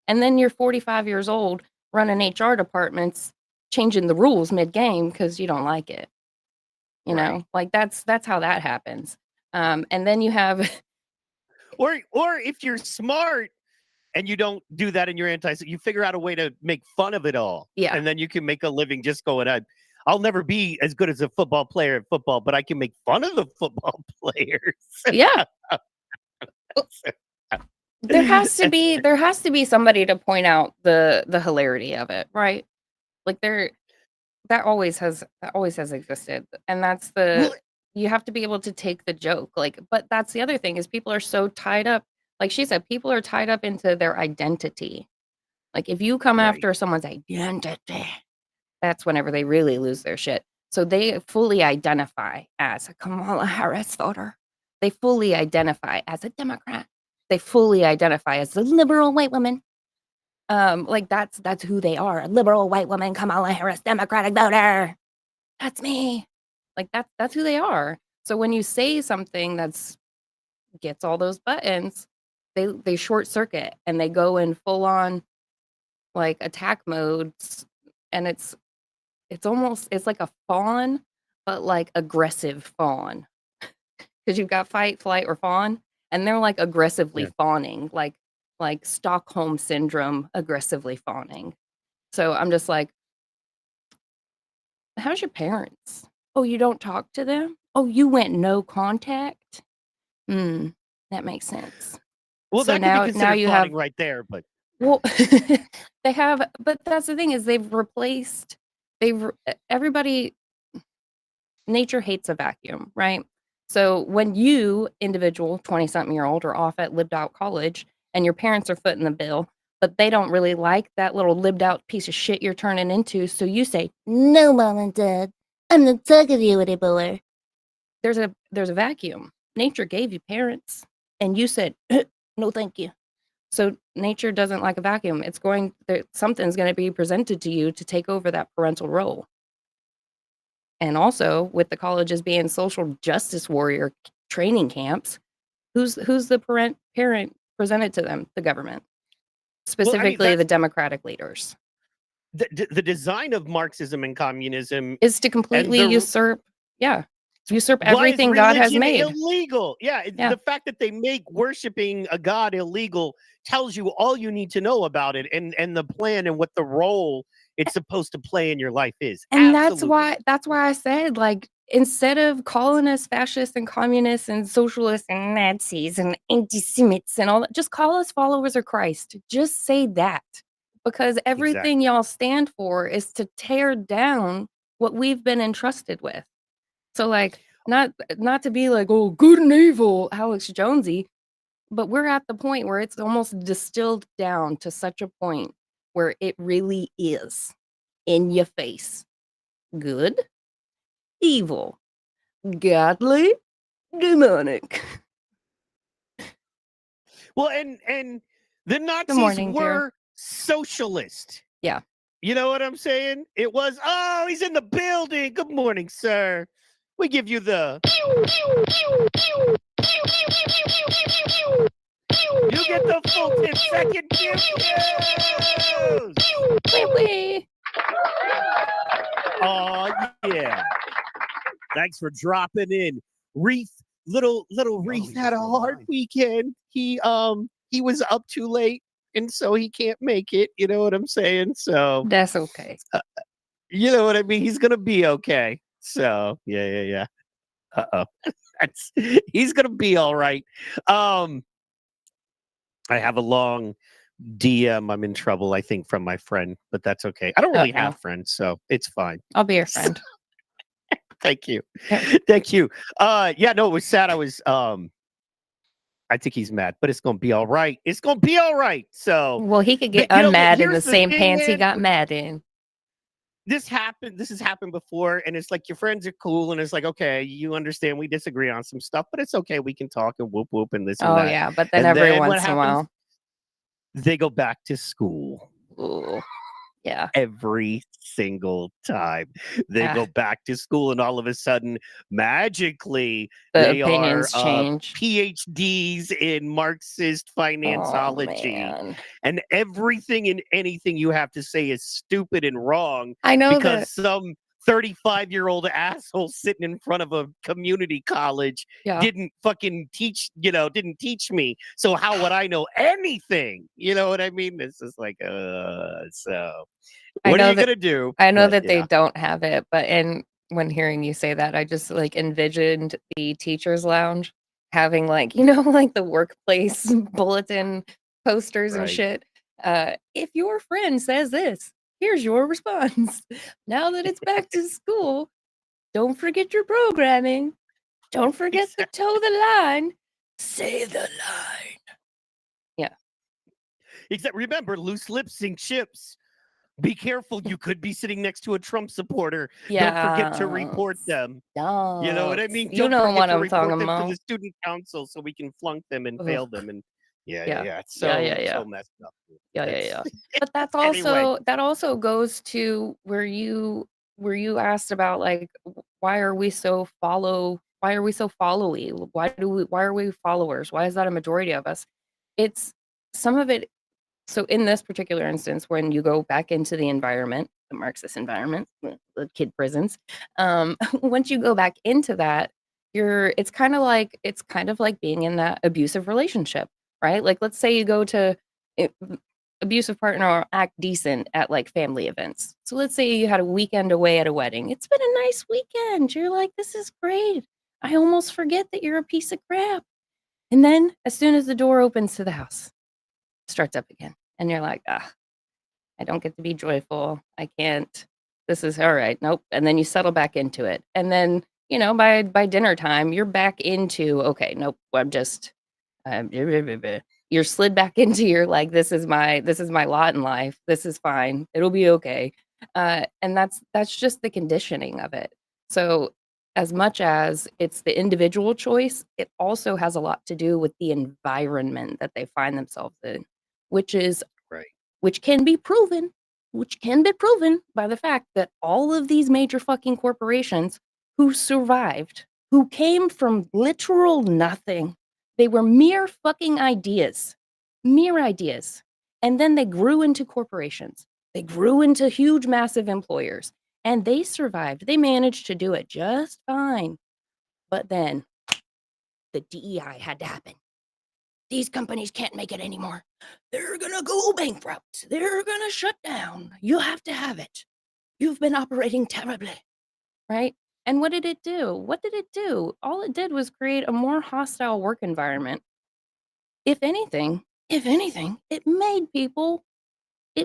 And then you're 45 years old running HR departments, changing the rules mid-game because you don't like it. You know, that's how that happens. And then you have or if you're smart and you don't do that and you're you figure out a way to make fun of it all. Yeah. And then you can make a living just going, I'll never be as good as a football player at football, but I can make fun of the football players. Yeah. There has to be somebody to point out the hilarity of it, right? That always has existed. And that's you have to be able to take the joke. But that's the other thing is people are so tied up. Like she said, people are tied up into their identity. Like if you come after someone's identity, that's whenever they really lose their shit. So they fully identify as a Kamala Harris voter. They fully identify as a Democrat. They fully identify as a liberal white woman. That's who they are. A liberal white woman, Kamala Harris, Democratic voter. That's me. That's who they are. So when you say something gets all those buttons, they short circuit and they go in full on attack modes, and it's like a fawn, but aggressive fawn. Because you've got fight, flight, or fawn, and they're aggressively fawning, like Stockholm syndrome, aggressively fawning. So I'm just like, how's your parents? Oh, you don't talk to them? Oh, you went no contact? That makes sense. Well, So that could be now considered you fawning have, right there, but well, they have, but that's the thing is everybody, nature hates a vacuum, right? So when you, individual 20-something-year-old, are off at lived out college and your parents are footing the bill, but they don't really like that little lived out piece of shit you're turning into, so you say, "No, Mom and Dad, I'm not talking to you anymore." There's a vacuum. Nature gave you parents, and you said, "No, thank you." So nature doesn't like a vacuum. Something's going to be presented to you to take over that parental role. And also, with the colleges being social justice warrior training camps, who's the parent presented to them? The government, well, I mean, specifically the Democratic leaders, the design of Marxism and communism is to and completely usurp why is everything God has religion made. illegal? Yeah, Yeah. the fact that they make worshiping a god illegal tells you all you need to know about it and the plan and what the role it's supposed to play in your life is. And Absolutely. that's why I said, like, instead of calling us fascists and communists and socialists and Nazis and anti-Semites and all that, just call us followers of Christ. Just say that. Because everything Exactly. y'all stand for is to tear down what we've been entrusted with. So, like, not to be like, oh, good and evil, Alex Jonesy, but we're at the point where it's almost distilled down to such a point where it really is in your face. Good, evil, godly, demonic. Well, and the Good Nazis morning, dear. were socialist. Yeah. You know what I'm saying? It was, oh, he's in the building. Good morning, sir. We give you the. You get the full 10-second cues. Wee. Oh, yeah. Thanks for dropping in. Little Reef had a hard weekend. He was up too late, and so he can't make it. You know what I'm saying? So That's okay. you know what I mean? He's gonna be okay. So yeah. Uh-oh. He's gonna be all right. I have a long DM. I'm in trouble, I think, from my friend, but that's okay. I don't really have friends, so it's fine. I'll be your friend. Thank you. Yeah. Thank you. Yeah, no, it was sad. I think he's mad, but it's gonna be all right. It's gonna be all right. So Well, he could get unmad in the same pants he got mad in. This has happened before, and it's like your friends are cool, and it's like, okay, you understand we disagree on some stuff, but it's okay, we can talk and whoop whoop and this and that. Yeah, but then And every what once in a while, they go back to school. ooh, yeah. Every single time they go back to school, and all of a sudden, magically, they opinions are change. PhDs in Marxist financeology, and everything and anything you have to say is stupid and wrong. I know because some 35-year-old asshole sitting in front of a community college didn't fucking didn't teach me. So how would I know anything? You know what I mean? This is like, so what are you gonna do? I know that they don't have it, but when hearing you say that, I just like envisioned the teachers' lounge having like, like the workplace bulletin posters and shit. If your friend says this, here's your response. Now that it's back to school, don't forget your programming. Don't forget to toe the line. Say the line. Yeah. Except remember, loose lips sink ships. Be careful. You could be sitting next to a Trump supporter. Don't forget to report them. You know what I mean? Don't forget to report them to the student council so we can flunk them and fail them. And it's so messed up. Yeah. But that's also that also goes to where you asked about like why are we so followy? Why are we followers? Why is that a majority of us? It's some of it. So in this particular instance, when you go back into the environment, the Marxist environment, the kid prisons, once you go back into that, it's kind of like being in that abusive relationship, right? Like let's say you go to abusive partner will act decent at like family events. So let's say you had a weekend away at a wedding. It's been a nice weekend. You're like, this is great. I almost forget that you're a piece of crap. And then as soon as the door opens to the house, it starts up again. And you're like, I don't get to be joyful. I can't. This is all right. Nope. And then you settle back into it. And then, by dinner time, you're back into, okay, nope, I'm just you're slid back into your like, this is my lot in life. This is fine. It'll be okay. And that's just the conditioning of it. So as much as it's the individual choice, it also has a lot to do with the environment that they find themselves in, which is right. which can be proven by the fact that all of these major fucking corporations who survived, who came from literal nothing, they were mere fucking ideas, and then they grew into corporations. They grew into huge, massive employers, and they survived. They managed to do it just fine. But then the DEI had to happen. These companies can't make it anymore. They're gonna go bankrupt. They're gonna shut down. You have to have it. You've been operating terribly, right? And what did it do? All it did was create a more hostile work environment. If anything, it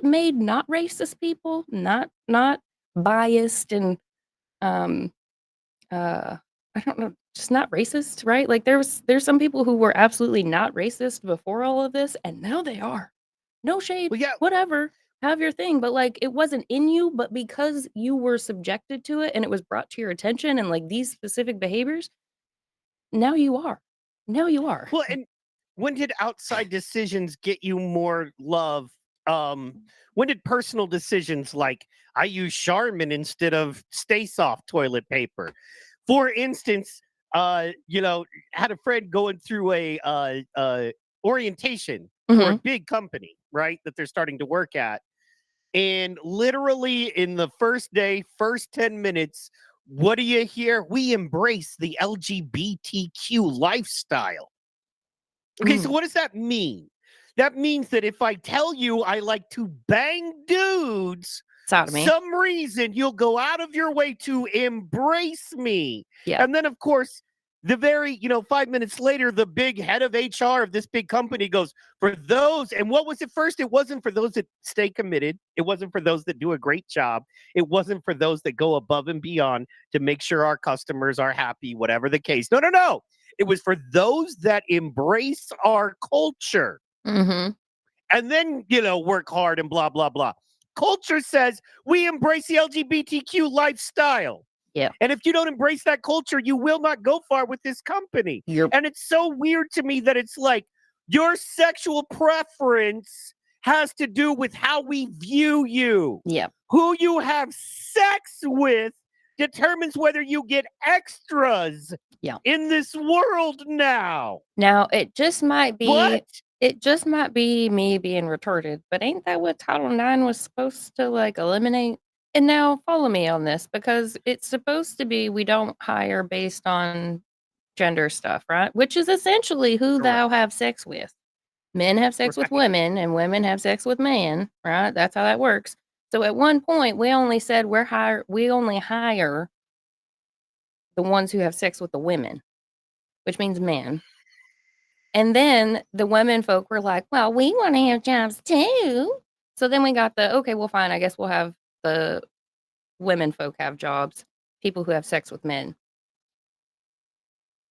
made not racist people, not biased and I don't know, just not racist, right? Like there's some people who were absolutely not racist before all of this, and now they are. No shade, Well, yeah. whatever, have your thing, but like it wasn't in you, but because you were subjected to it and it was brought to your attention and like these specific behaviors, now you are. Well, and when did outside decisions get you more love? When did personal decisions like I use Charmin instead of Stay Soft toilet paper? For instance, had a friend going through a orientation for a big company, right? That they're starting to work at. And literally in the first day, first 10 minutes, what do you hear? We embrace the LGBTQ lifestyle. Okay, so what does that mean? That means that if I tell you I like to bang dudes, Sodomy. some reason you'll go out of your way to embrace me. Yeah. And then, of course, the very, 5 minutes later, the big head of HR of this big company goes, for those, and what was it first? It wasn't for those that stay committed. It wasn't for those that do a great job. It wasn't for those that go above and beyond to make sure our customers are happy, whatever the case. No. It was for those that embrace our culture. Mm-hmm. And then, work hard and blah, blah, blah. Culture says we embrace the LGBTQ lifestyle. Yeah. And if you don't embrace that culture, you will not go far with this company. And it's so weird to me that it's like your sexual preference has to do with how we view you. Yeah. Who you have sex with determines whether you get extras in this world now. Now, it just might be What? It just might be me being retarded, but ain't that what Title IX was supposed to like eliminate? And now follow me on this because it's supposed to be we don't hire based on gender stuff, right? Which is essentially who thou have sex with. Men have sex with women and women have sex with men, right? That's how that works. So at one point we only said we only hire the ones who have sex with the women, which means men. And then the women folk were like, well, we want to have jobs too. So then we got okay, well, fine. I guess we'll have the women folk have jobs, people who have sex with men.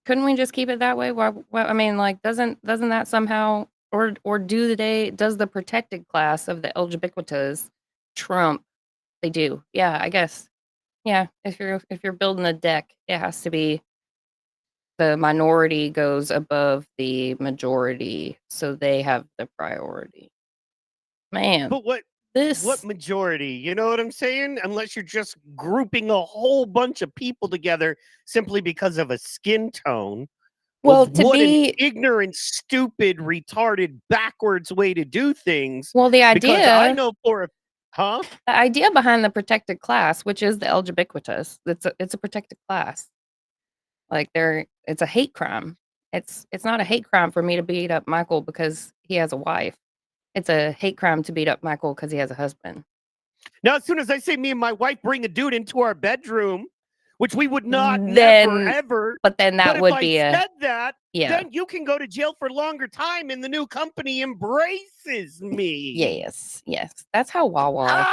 Couldn't we just keep it that way? I mean, like, doesn't that somehow, or does the protected class of the LGBTQs trump? They do. Yeah, I guess. Yeah, if you're building a deck, it has to be the minority goes above the majority, so they have the priority. Man, but what majority? You know what I'm saying? Unless you're just grouping a whole bunch of people together simply because of a skin tone. Well, an ignorant, stupid, retarded, backwards way to do things. Well, the idea, because I know the idea behind the protected class, which is the LGBTQs, it's a protected class. Like it's a hate crime. It's not a hate crime for me to beat up Michael because he has a wife. It's a hate crime to beat up Michael because he has a husband. Now, as soon as I say me and my wife bring a dude into our bedroom, which we would not, Then- never, ever. But then that But would if be I a said that, yeah. then you can go to jail for longer time, and the new company embraces me. Yes. That's how Wawa.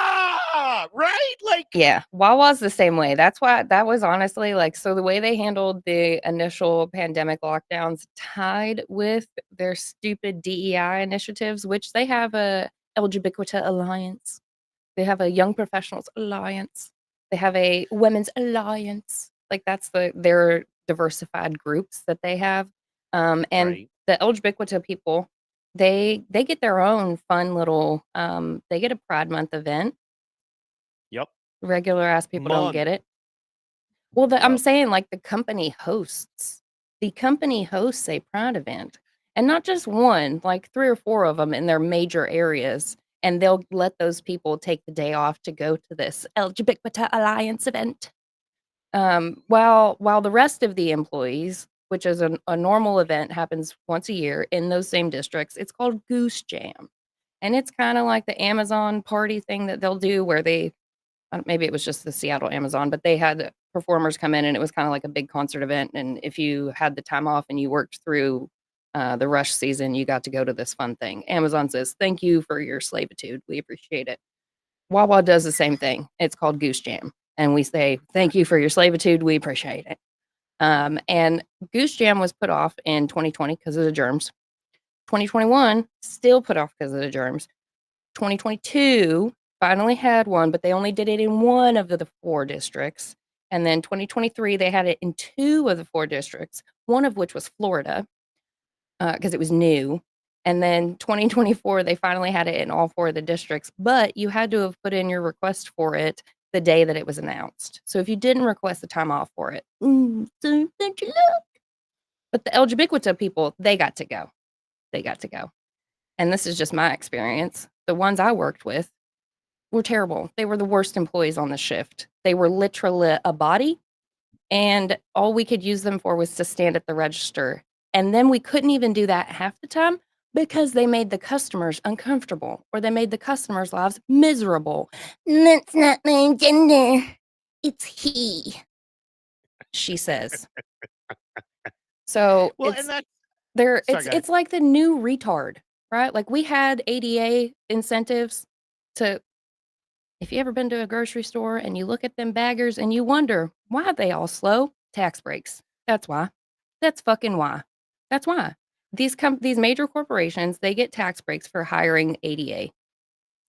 Right? Like, Yeah, Wawa's the same way. That's why that was honestly like so the way they handled the initial pandemic lockdowns tied with their stupid DEI initiatives, which they have a LGBT alliance. They have a young professionals alliance. They have a women's alliance. Like that's their diversified groups that they have. And right. the LGBT people, they get their own fun little they get a Pride Month event. Yep. Regular ass people don't get it. Well, I'm saying like the company hosts a Pride event, and not just one, like 3 or 4 of them in their major areas, and they'll let those people take the day off to go to this LGBT Alliance event. While the rest of the employees, which is a normal event, happens once a year in those same districts, it's called Goose Jam, and it's kind of like the Amazon party thing that they'll do where they maybe it was just the Seattle Amazon, but they had performers come in and it was kind of like a big concert event. And if you had the time off and you worked through the rush season, you got to go to this fun thing. Amazon says, thank you for your slavitude. We appreciate it. Wawa does the same thing. It's called Goose Jam. And we say, thank you for your slavitude. We appreciate it. And Goose Jam was put off in 2020 because of the germs. 2021 still put off because of the germs. 2022 finally had one, but they only did it in 1 of the 4 districts. And then 2023, they had it in 2 of the 4 districts, one of which was Florida, because it was new. And then 2024, they finally had it in all 4 of the districts, but you had to have put in your request for it the day that it was announced. So if you didn't request the time off for it, so don't you look? But the LGBT people, they got to go. And this is just my experience. The ones I worked with were terrible. They were the worst employees on the shift. They were literally a body, and all we could use them for was to stand at the register. And then we couldn't even do that half the time because they made the customers uncomfortable or they made the customers' lives miserable. That's not my gender. It's he, she says. So well, it's, and that's it's like the new retard, right? Like we had ADA incentives to, if you ever been to a grocery store and you look at them baggers and you wonder why are they all slow? Tax breaks. That's why. That's fucking why. That's why. These major corporations, they get tax breaks for hiring ADA.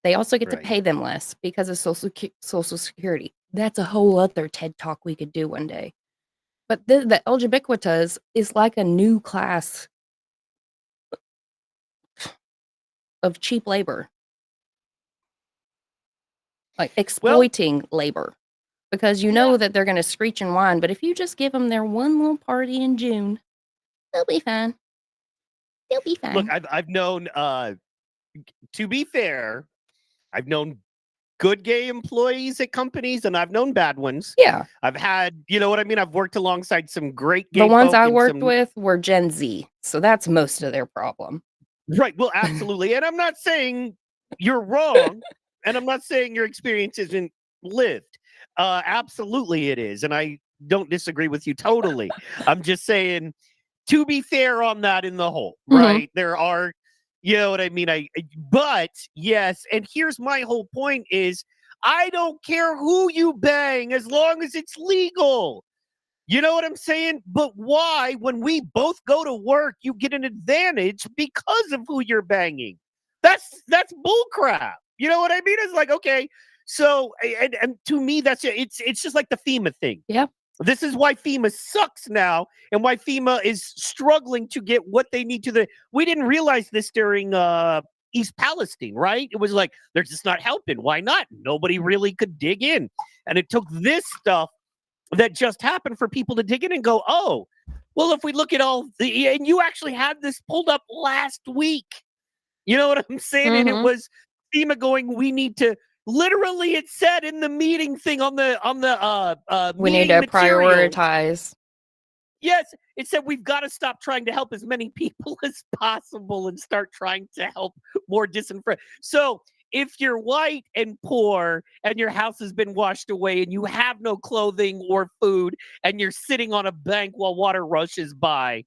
They also get to pay them less because of Social Security. That's a whole other TED Talk we could do one day. But the LGBTQs is like a new class of cheap labor. Like exploiting labor. Because you know that they're going to screech and whine, but if you just give them their one little party in June, they'll be fine. They'll be fine. Look, I've known, to be fair, I've known good gay employees at companies and I've known bad ones. Yeah. I've had, you know what I mean? I've worked alongside some great gay The ones folk I and worked with were Gen Z, so that's most of their problem. Right. Well, absolutely. And I'm not saying you're wrong, and I'm not saying your experience isn't lived. Absolutely it is. And I don't disagree with you totally. I'm just saying, to be fair on that in the whole, right? There are, you know what I mean? But yes, and here's my whole point is I don't care who you bang as long as it's legal. You know what I'm saying? But why, when we both go to work, you get an advantage because of who you're banging? That's bullcrap. You know what I mean? It's like, okay, so and to me, it's just like the FEMA thing. Yeah. This is why FEMA sucks now, and why FEMA is struggling to get what they need to. We didn't realize this during East Palestine, right? It was like they're just not helping. Why not? Nobody really could dig in, and it took this stuff that just happened for people to dig in and go, oh, well, if we look at all the, and you actually had this pulled up last week. You know what I'm saying? And it was FEMA going, we need to, literally it said in the meeting thing on the we need to prioritize. Yes, it said we've got to stop trying to help as many people as possible and start trying to help more disenfranchised. So if you're white and poor and your house has been washed away and you have no clothing or food and you're sitting on a bank while water rushes by,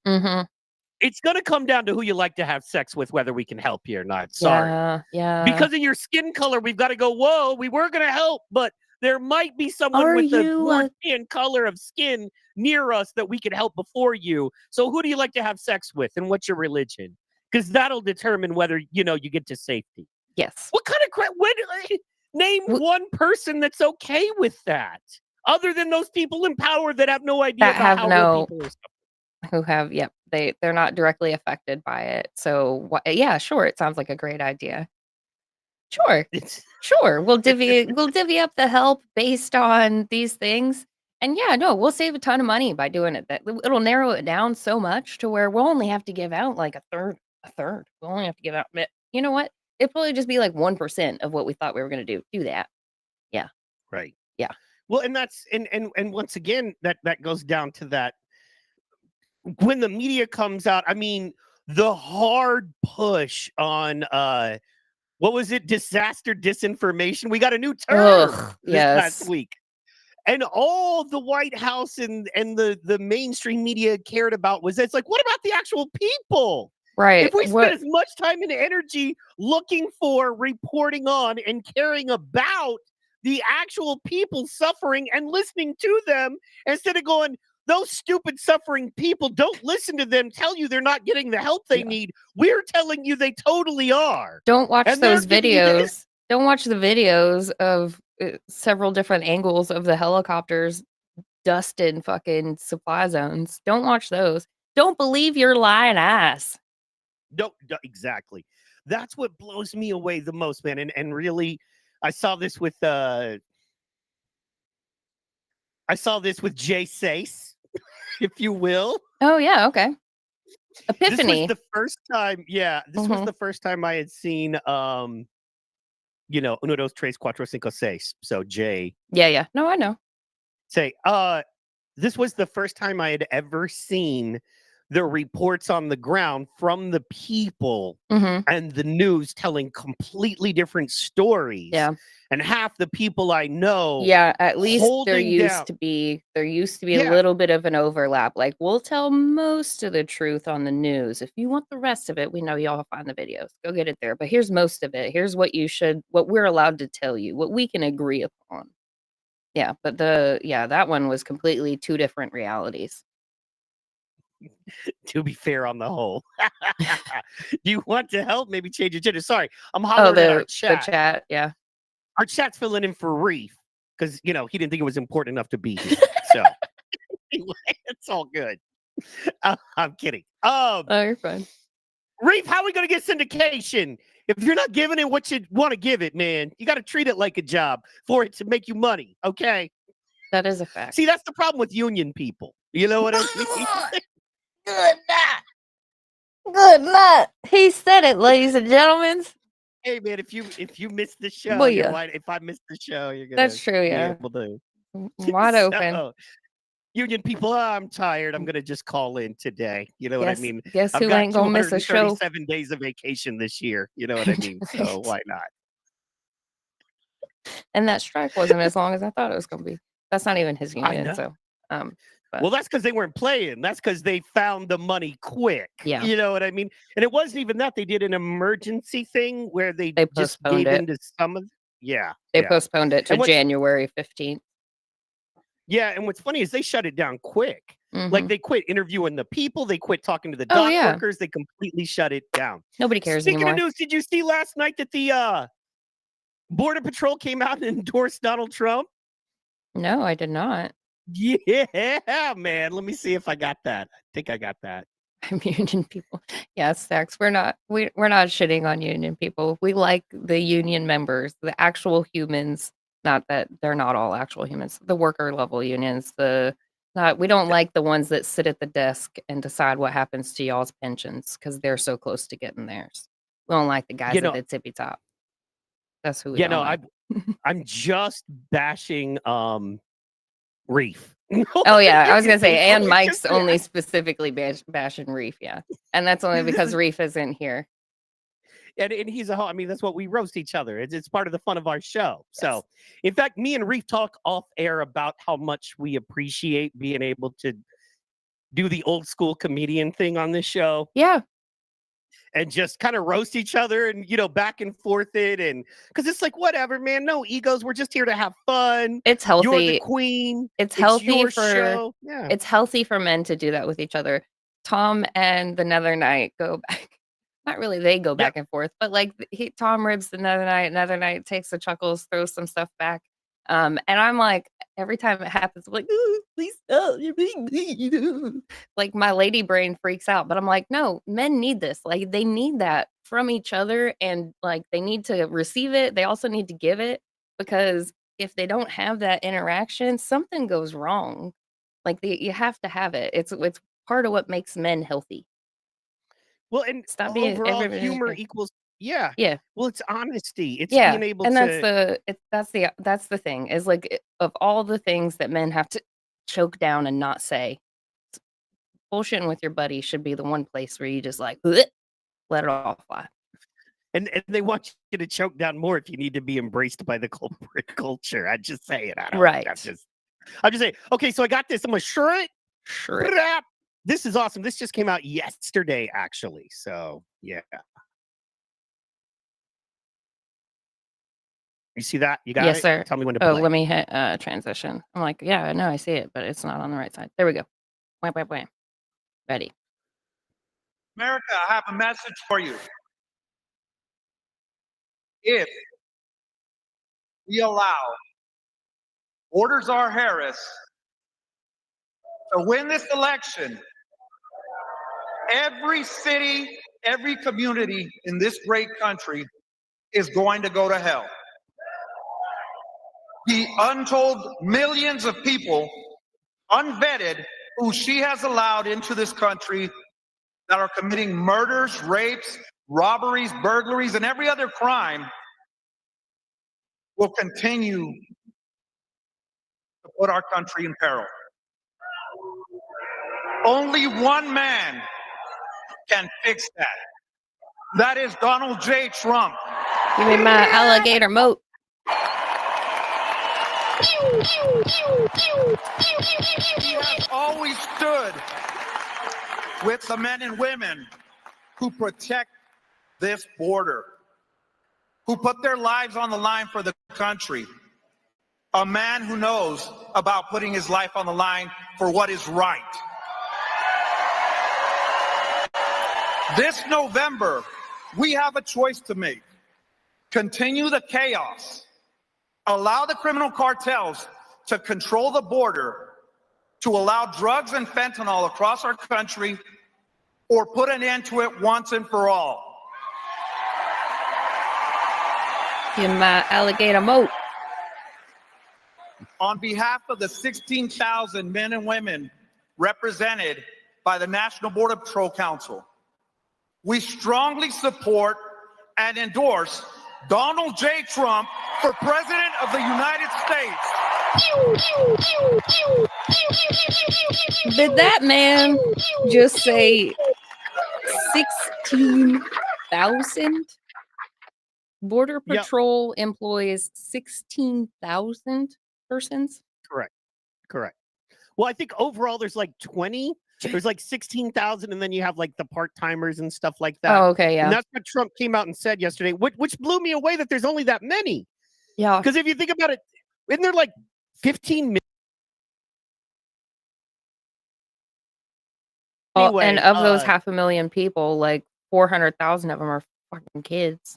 it's going to come down to who you like to have sex with, whether we can help you or not. Sorry. Yeah. Because of your skin color, we've got to go, whoa, we were going to help, but there might be someone with a more tan color of skin near us that we could help before you. So who do you like to have sex with and what's your religion? Because that'll determine whether, you get to safety. Yes. What kind of crap? Name one person that's okay with that, other than those people in power that have no idea about how real people are suffering. Who have, they're not directly affected by it. So yeah, sure, it sounds like a great idea. Sure. We'll divvy up the help based on these things. And yeah, no, we'll save a ton of money by doing it. It'll narrow it down so much to where we'll only have to give out like a third. We'll only have to give out, you know what? It'd probably just be like 1% of what we thought we were going to do. Do that. Yeah. Right. Yeah. Well, and that's and once again, that goes down to that. When the media comes out, I mean, the hard push on what was it? Disaster disinformation. We got a new term this past week. And all the White House and the mainstream media cared about was it's like, what about the actual people? Right. If we spend as much time and energy looking for, reporting on, and caring about the actual people suffering and listening to them, instead of going, those stupid suffering people, don't listen to them, tell you they're not getting the help they need. We're telling you they totally are. Don't watch those videos. Don't watch the videos of several different angles of the helicopters dusted fucking supply zones. Don't watch those. Don't believe your lying ass. No, exactly. That's what blows me away the most, man. And really, I saw this with Jay Sace, if you will. Oh yeah, okay. Epiphany. This was the first time, this was the first time I had seen uno, dos, tres, cuatro, cinco, seis. So Jay. Yeah. No, I know. This was the first time I had ever seen the reports on the ground from the people and the news telling completely different stories. Yeah. And half the people I know. Yeah, at least there used to be a little bit of an overlap. Like, we'll tell most of the truth on the news. If you want the rest of it, we know y'all find the videos. Go get it there. But here's most of it. Here's what we're allowed to tell you, what we can agree upon. Yeah, but that one was completely two different realities. To be fair on the whole. Do you want to help? Maybe change your gender. Sorry, I'm hollering at our chat. The chat, yeah. Our chat's filling in for Reef because, he didn't think it was important enough to be here. So, anyway, it's all good. I'm kidding. Oh, you're fine. Reef, how are we going to get syndication? If you're not giving it what you want to give it, man, you got to treat it like a job for it to make you money, okay? That is a fact. See, that's the problem with union people. You know what I mean? Good night. He said it, ladies and gentlemen. Hey man, if you miss the show, if I miss the show, you're gonna. That's true, yeah. Be able to. Wide open. Union people, I'm tired. I'm gonna just call in today. You know what I mean? Guess who ain't gonna miss a show? 7 days of vacation this year. You know what I mean? Right. So why not? And that strike wasn't as long as I thought it was gonna be. That's not even his union. So, well, that's because they weren't playing. That's because they found the money quick. Yeah. You know what I mean? And it wasn't even that. They did an emergency thing where they just gave into some of. Yeah. They postponed it to January 15th. Yeah. And what's funny is they shut it down quick. Like they quit interviewing the people. They quit talking to the dock workers. They completely shut it down. Nobody cares anymore. Speaking of news, did you see last night that the Border Patrol came out and endorsed Donald Trump? No, I did not. Yeah, man. Let me see if I got that. I think I got that. I'm union people. Yes, Stacks. We're not shitting on union people. We like the union members, the actual humans. Not that they're not all actual humans. The worker level unions. We don't like the ones that sit at the desk and decide what happens to y'all's pensions because they're so close to getting theirs. We don't like the guys at the tippy top. That's who we don't like. I'm just bashing Reef No, Oh yeah, I was you gonna say, think, and it's Mike's just- only specifically bashing Reef, yeah, and that's only because Reef isn't here. and he's I mean, that's what we roast each other. It's part of the fun of our show. Yes. So, in fact, me and Reef talk off air about how much we appreciate being able to do the old school comedian thing on this show. Yeah, And just kind of roast each other and, back and forth it. And because it's like, whatever, man, no egos. We're just here to have fun. it's You're the healthy. queen. It's healthy your for show. Yeah. it's healthy for men to do that with each other. Tom and the Nether Knight go back. Not really, they go back and forth, but like Tom ribs the Nether Knight takes the chuckles, throws some stuff back. And I'm like, every time it happens, I'm like, "Ooh, please stop, you're being mean." Like my lady brain freaks out, but I'm like, no, men need this. Like they need that from each other, and like they need to receive it. They also need to give it, because if they don't have that interaction, something goes wrong. Like you have to have it. It's part of what makes men healthy. Well, and Stop being overall, everybody. humor equals, yeah. Yeah. Well, it's honesty. It's Yeah, being able and to. that's the thing is like of all the things that men have to choke down and not say, bullshitting with your buddy should be the one place where you just like let it all fly. And they want you to choke down more if you need to be embraced by the corporate culture. I just say it. I don't. Right. I'm just saying. Okay, so I got this. I'm gonna sure it. Sure. This is awesome. This just came out yesterday, actually. So yeah. You see that? You got Yes, it? sir. Tell me when to Oh, play. let me hit transition. I'm like, yeah, I know I see it, but it's not on the right side. There we go. Wham, wham, wham. Ready. America, I have a message for you. If we allow Borders R. Harris to win this election, every city, every community in this great country is going to go to hell. The untold millions of people, unvetted, who she has allowed into this country that are committing murders, rapes, robberies, burglaries, and every other crime will continue to put our country in peril. Only one man can fix that. That is Donald J. Trump. Give me my alligator moat. He has always stood with the men and women who protect this border, who put their lives on the line for the country. A man who knows about putting his life on the line for what is right. This November, we have a choice to make. Continue the chaos, allow the criminal cartels to control the border, to allow drugs and fentanyl across our country, or put an end to it once and for all. Give me my alligator moat. On behalf of the 16,000 men and women represented by the National Border Patrol Council, we strongly support and endorse Donald J. Trump for President of the United States. Did that man just say 16,000? Border Yep. Patrol employs 16,000 persons? Correct. Well, I think overall there's like 20. There's like 16,000, and then you have like the part-timers and stuff like that. Oh, okay, yeah. And that's what Trump came out and said yesterday, which blew me away that there's only that many. Yeah. Because if you think about it, isn't there like 15 million? Well, Anyway, and of those 500,000 people, like 400,000 of them are fucking kids.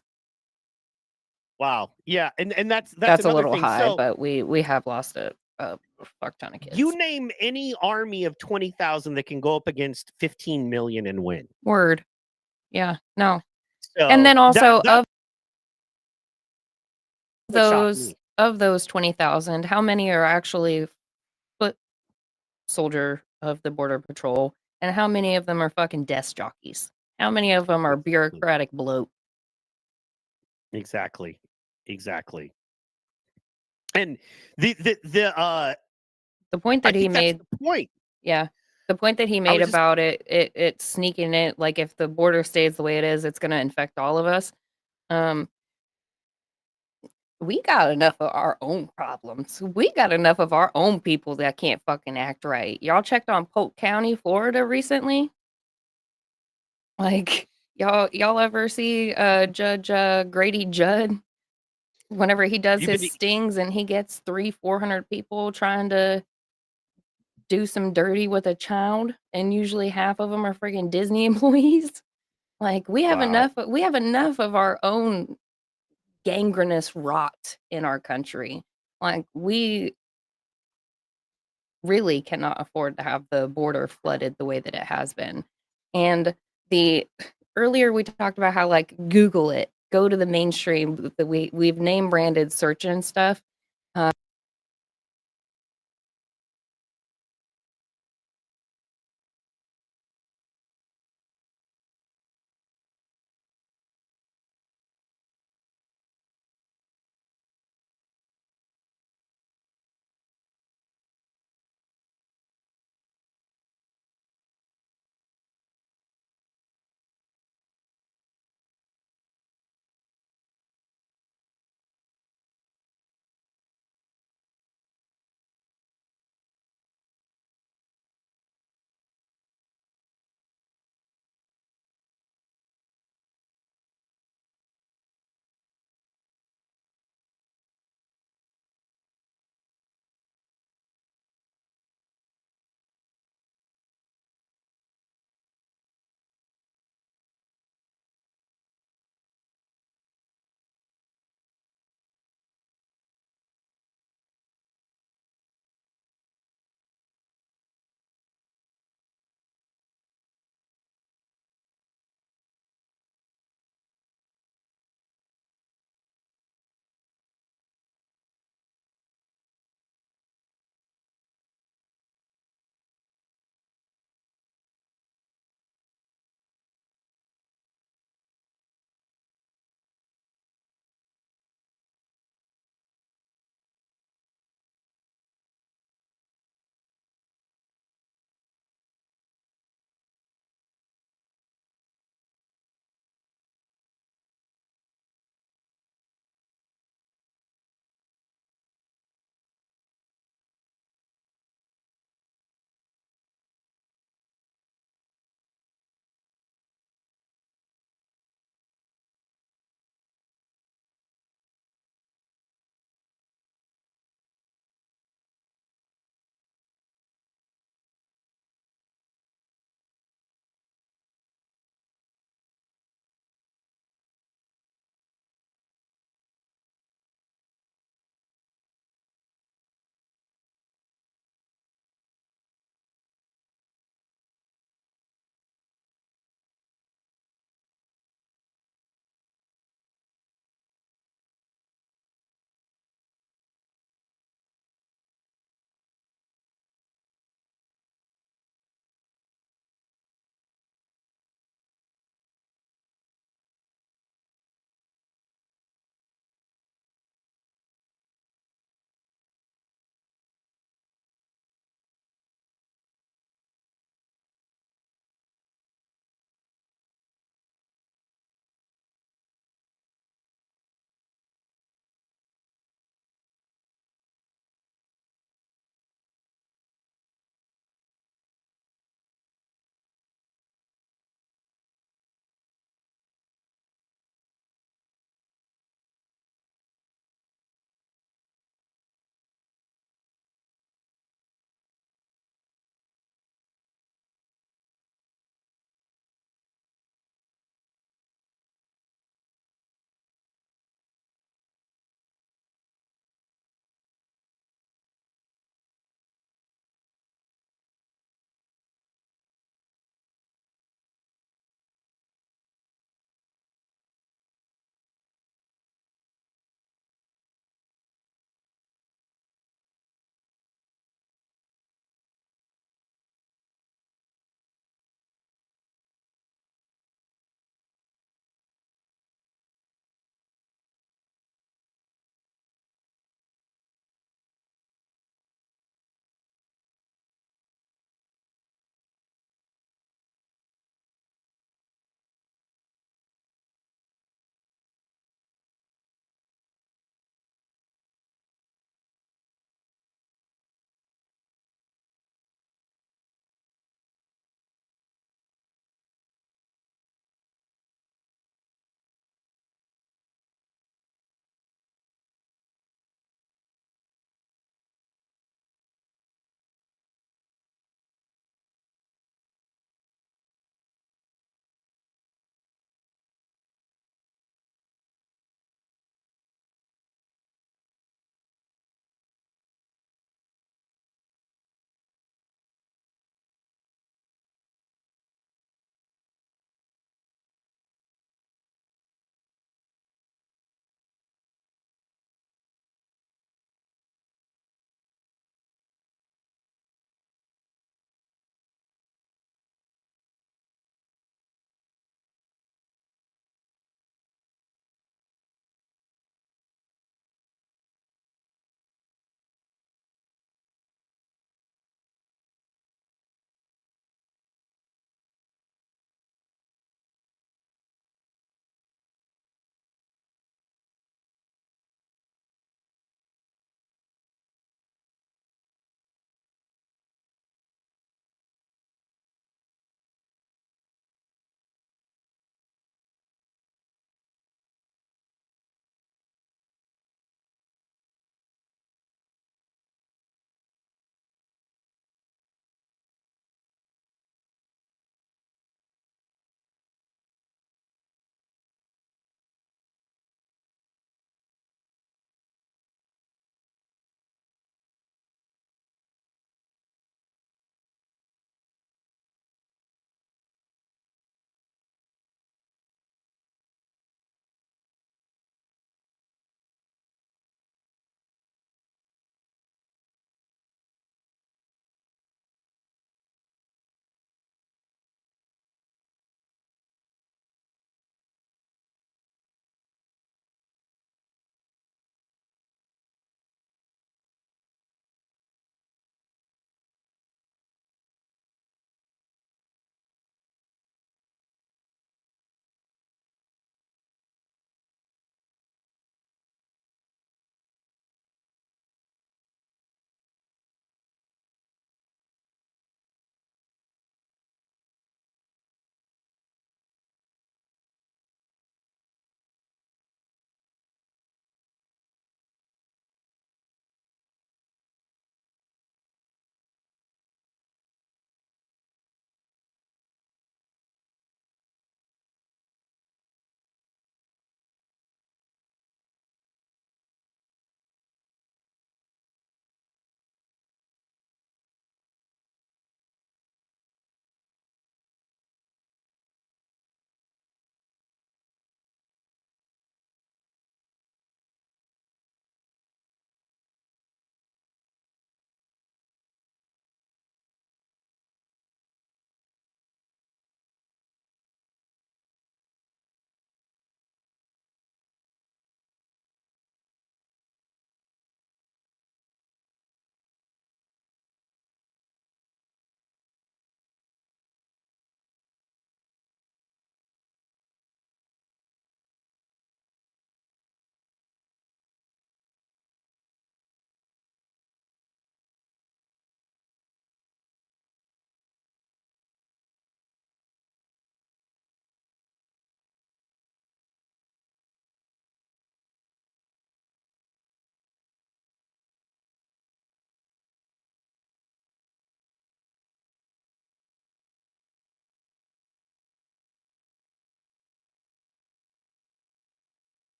Wow. Yeah, and that's That's a another little thing. high, So, but we have lost a fuck ton of kids. you name any army of 20,000 that can go up against 15 million and win. Word. Yeah. No. So And then also that shocked me. of those 20,000, how many are actually foot soldier of the Border Patrol, and how many of them are fucking desk jockeys? How many of them are bureaucratic bloat? Exactly. And the The point I that he think that's made, the point. yeah, the point that he I made was just about it sneaking it, like if the border stays the way it is, it's going to infect all of us. Um, we got enough of our own problems. We got enough of our own people that can't fucking act right. Y'all checked on Polk County, Florida recently? Like, y'all ever see Judge Grady Judd whenever he does you've his been stings and he gets 300-400 people trying to do some dirty with a child, and usually half of them are friggin' Disney employees? Like, we have wow. enough of our own gangrenous rot in our country. Like, we really cannot afford to have the border flooded the way that it has been. And the earlier we talked about how, like, Google it, go to the mainstream, we've name branded search and stuff.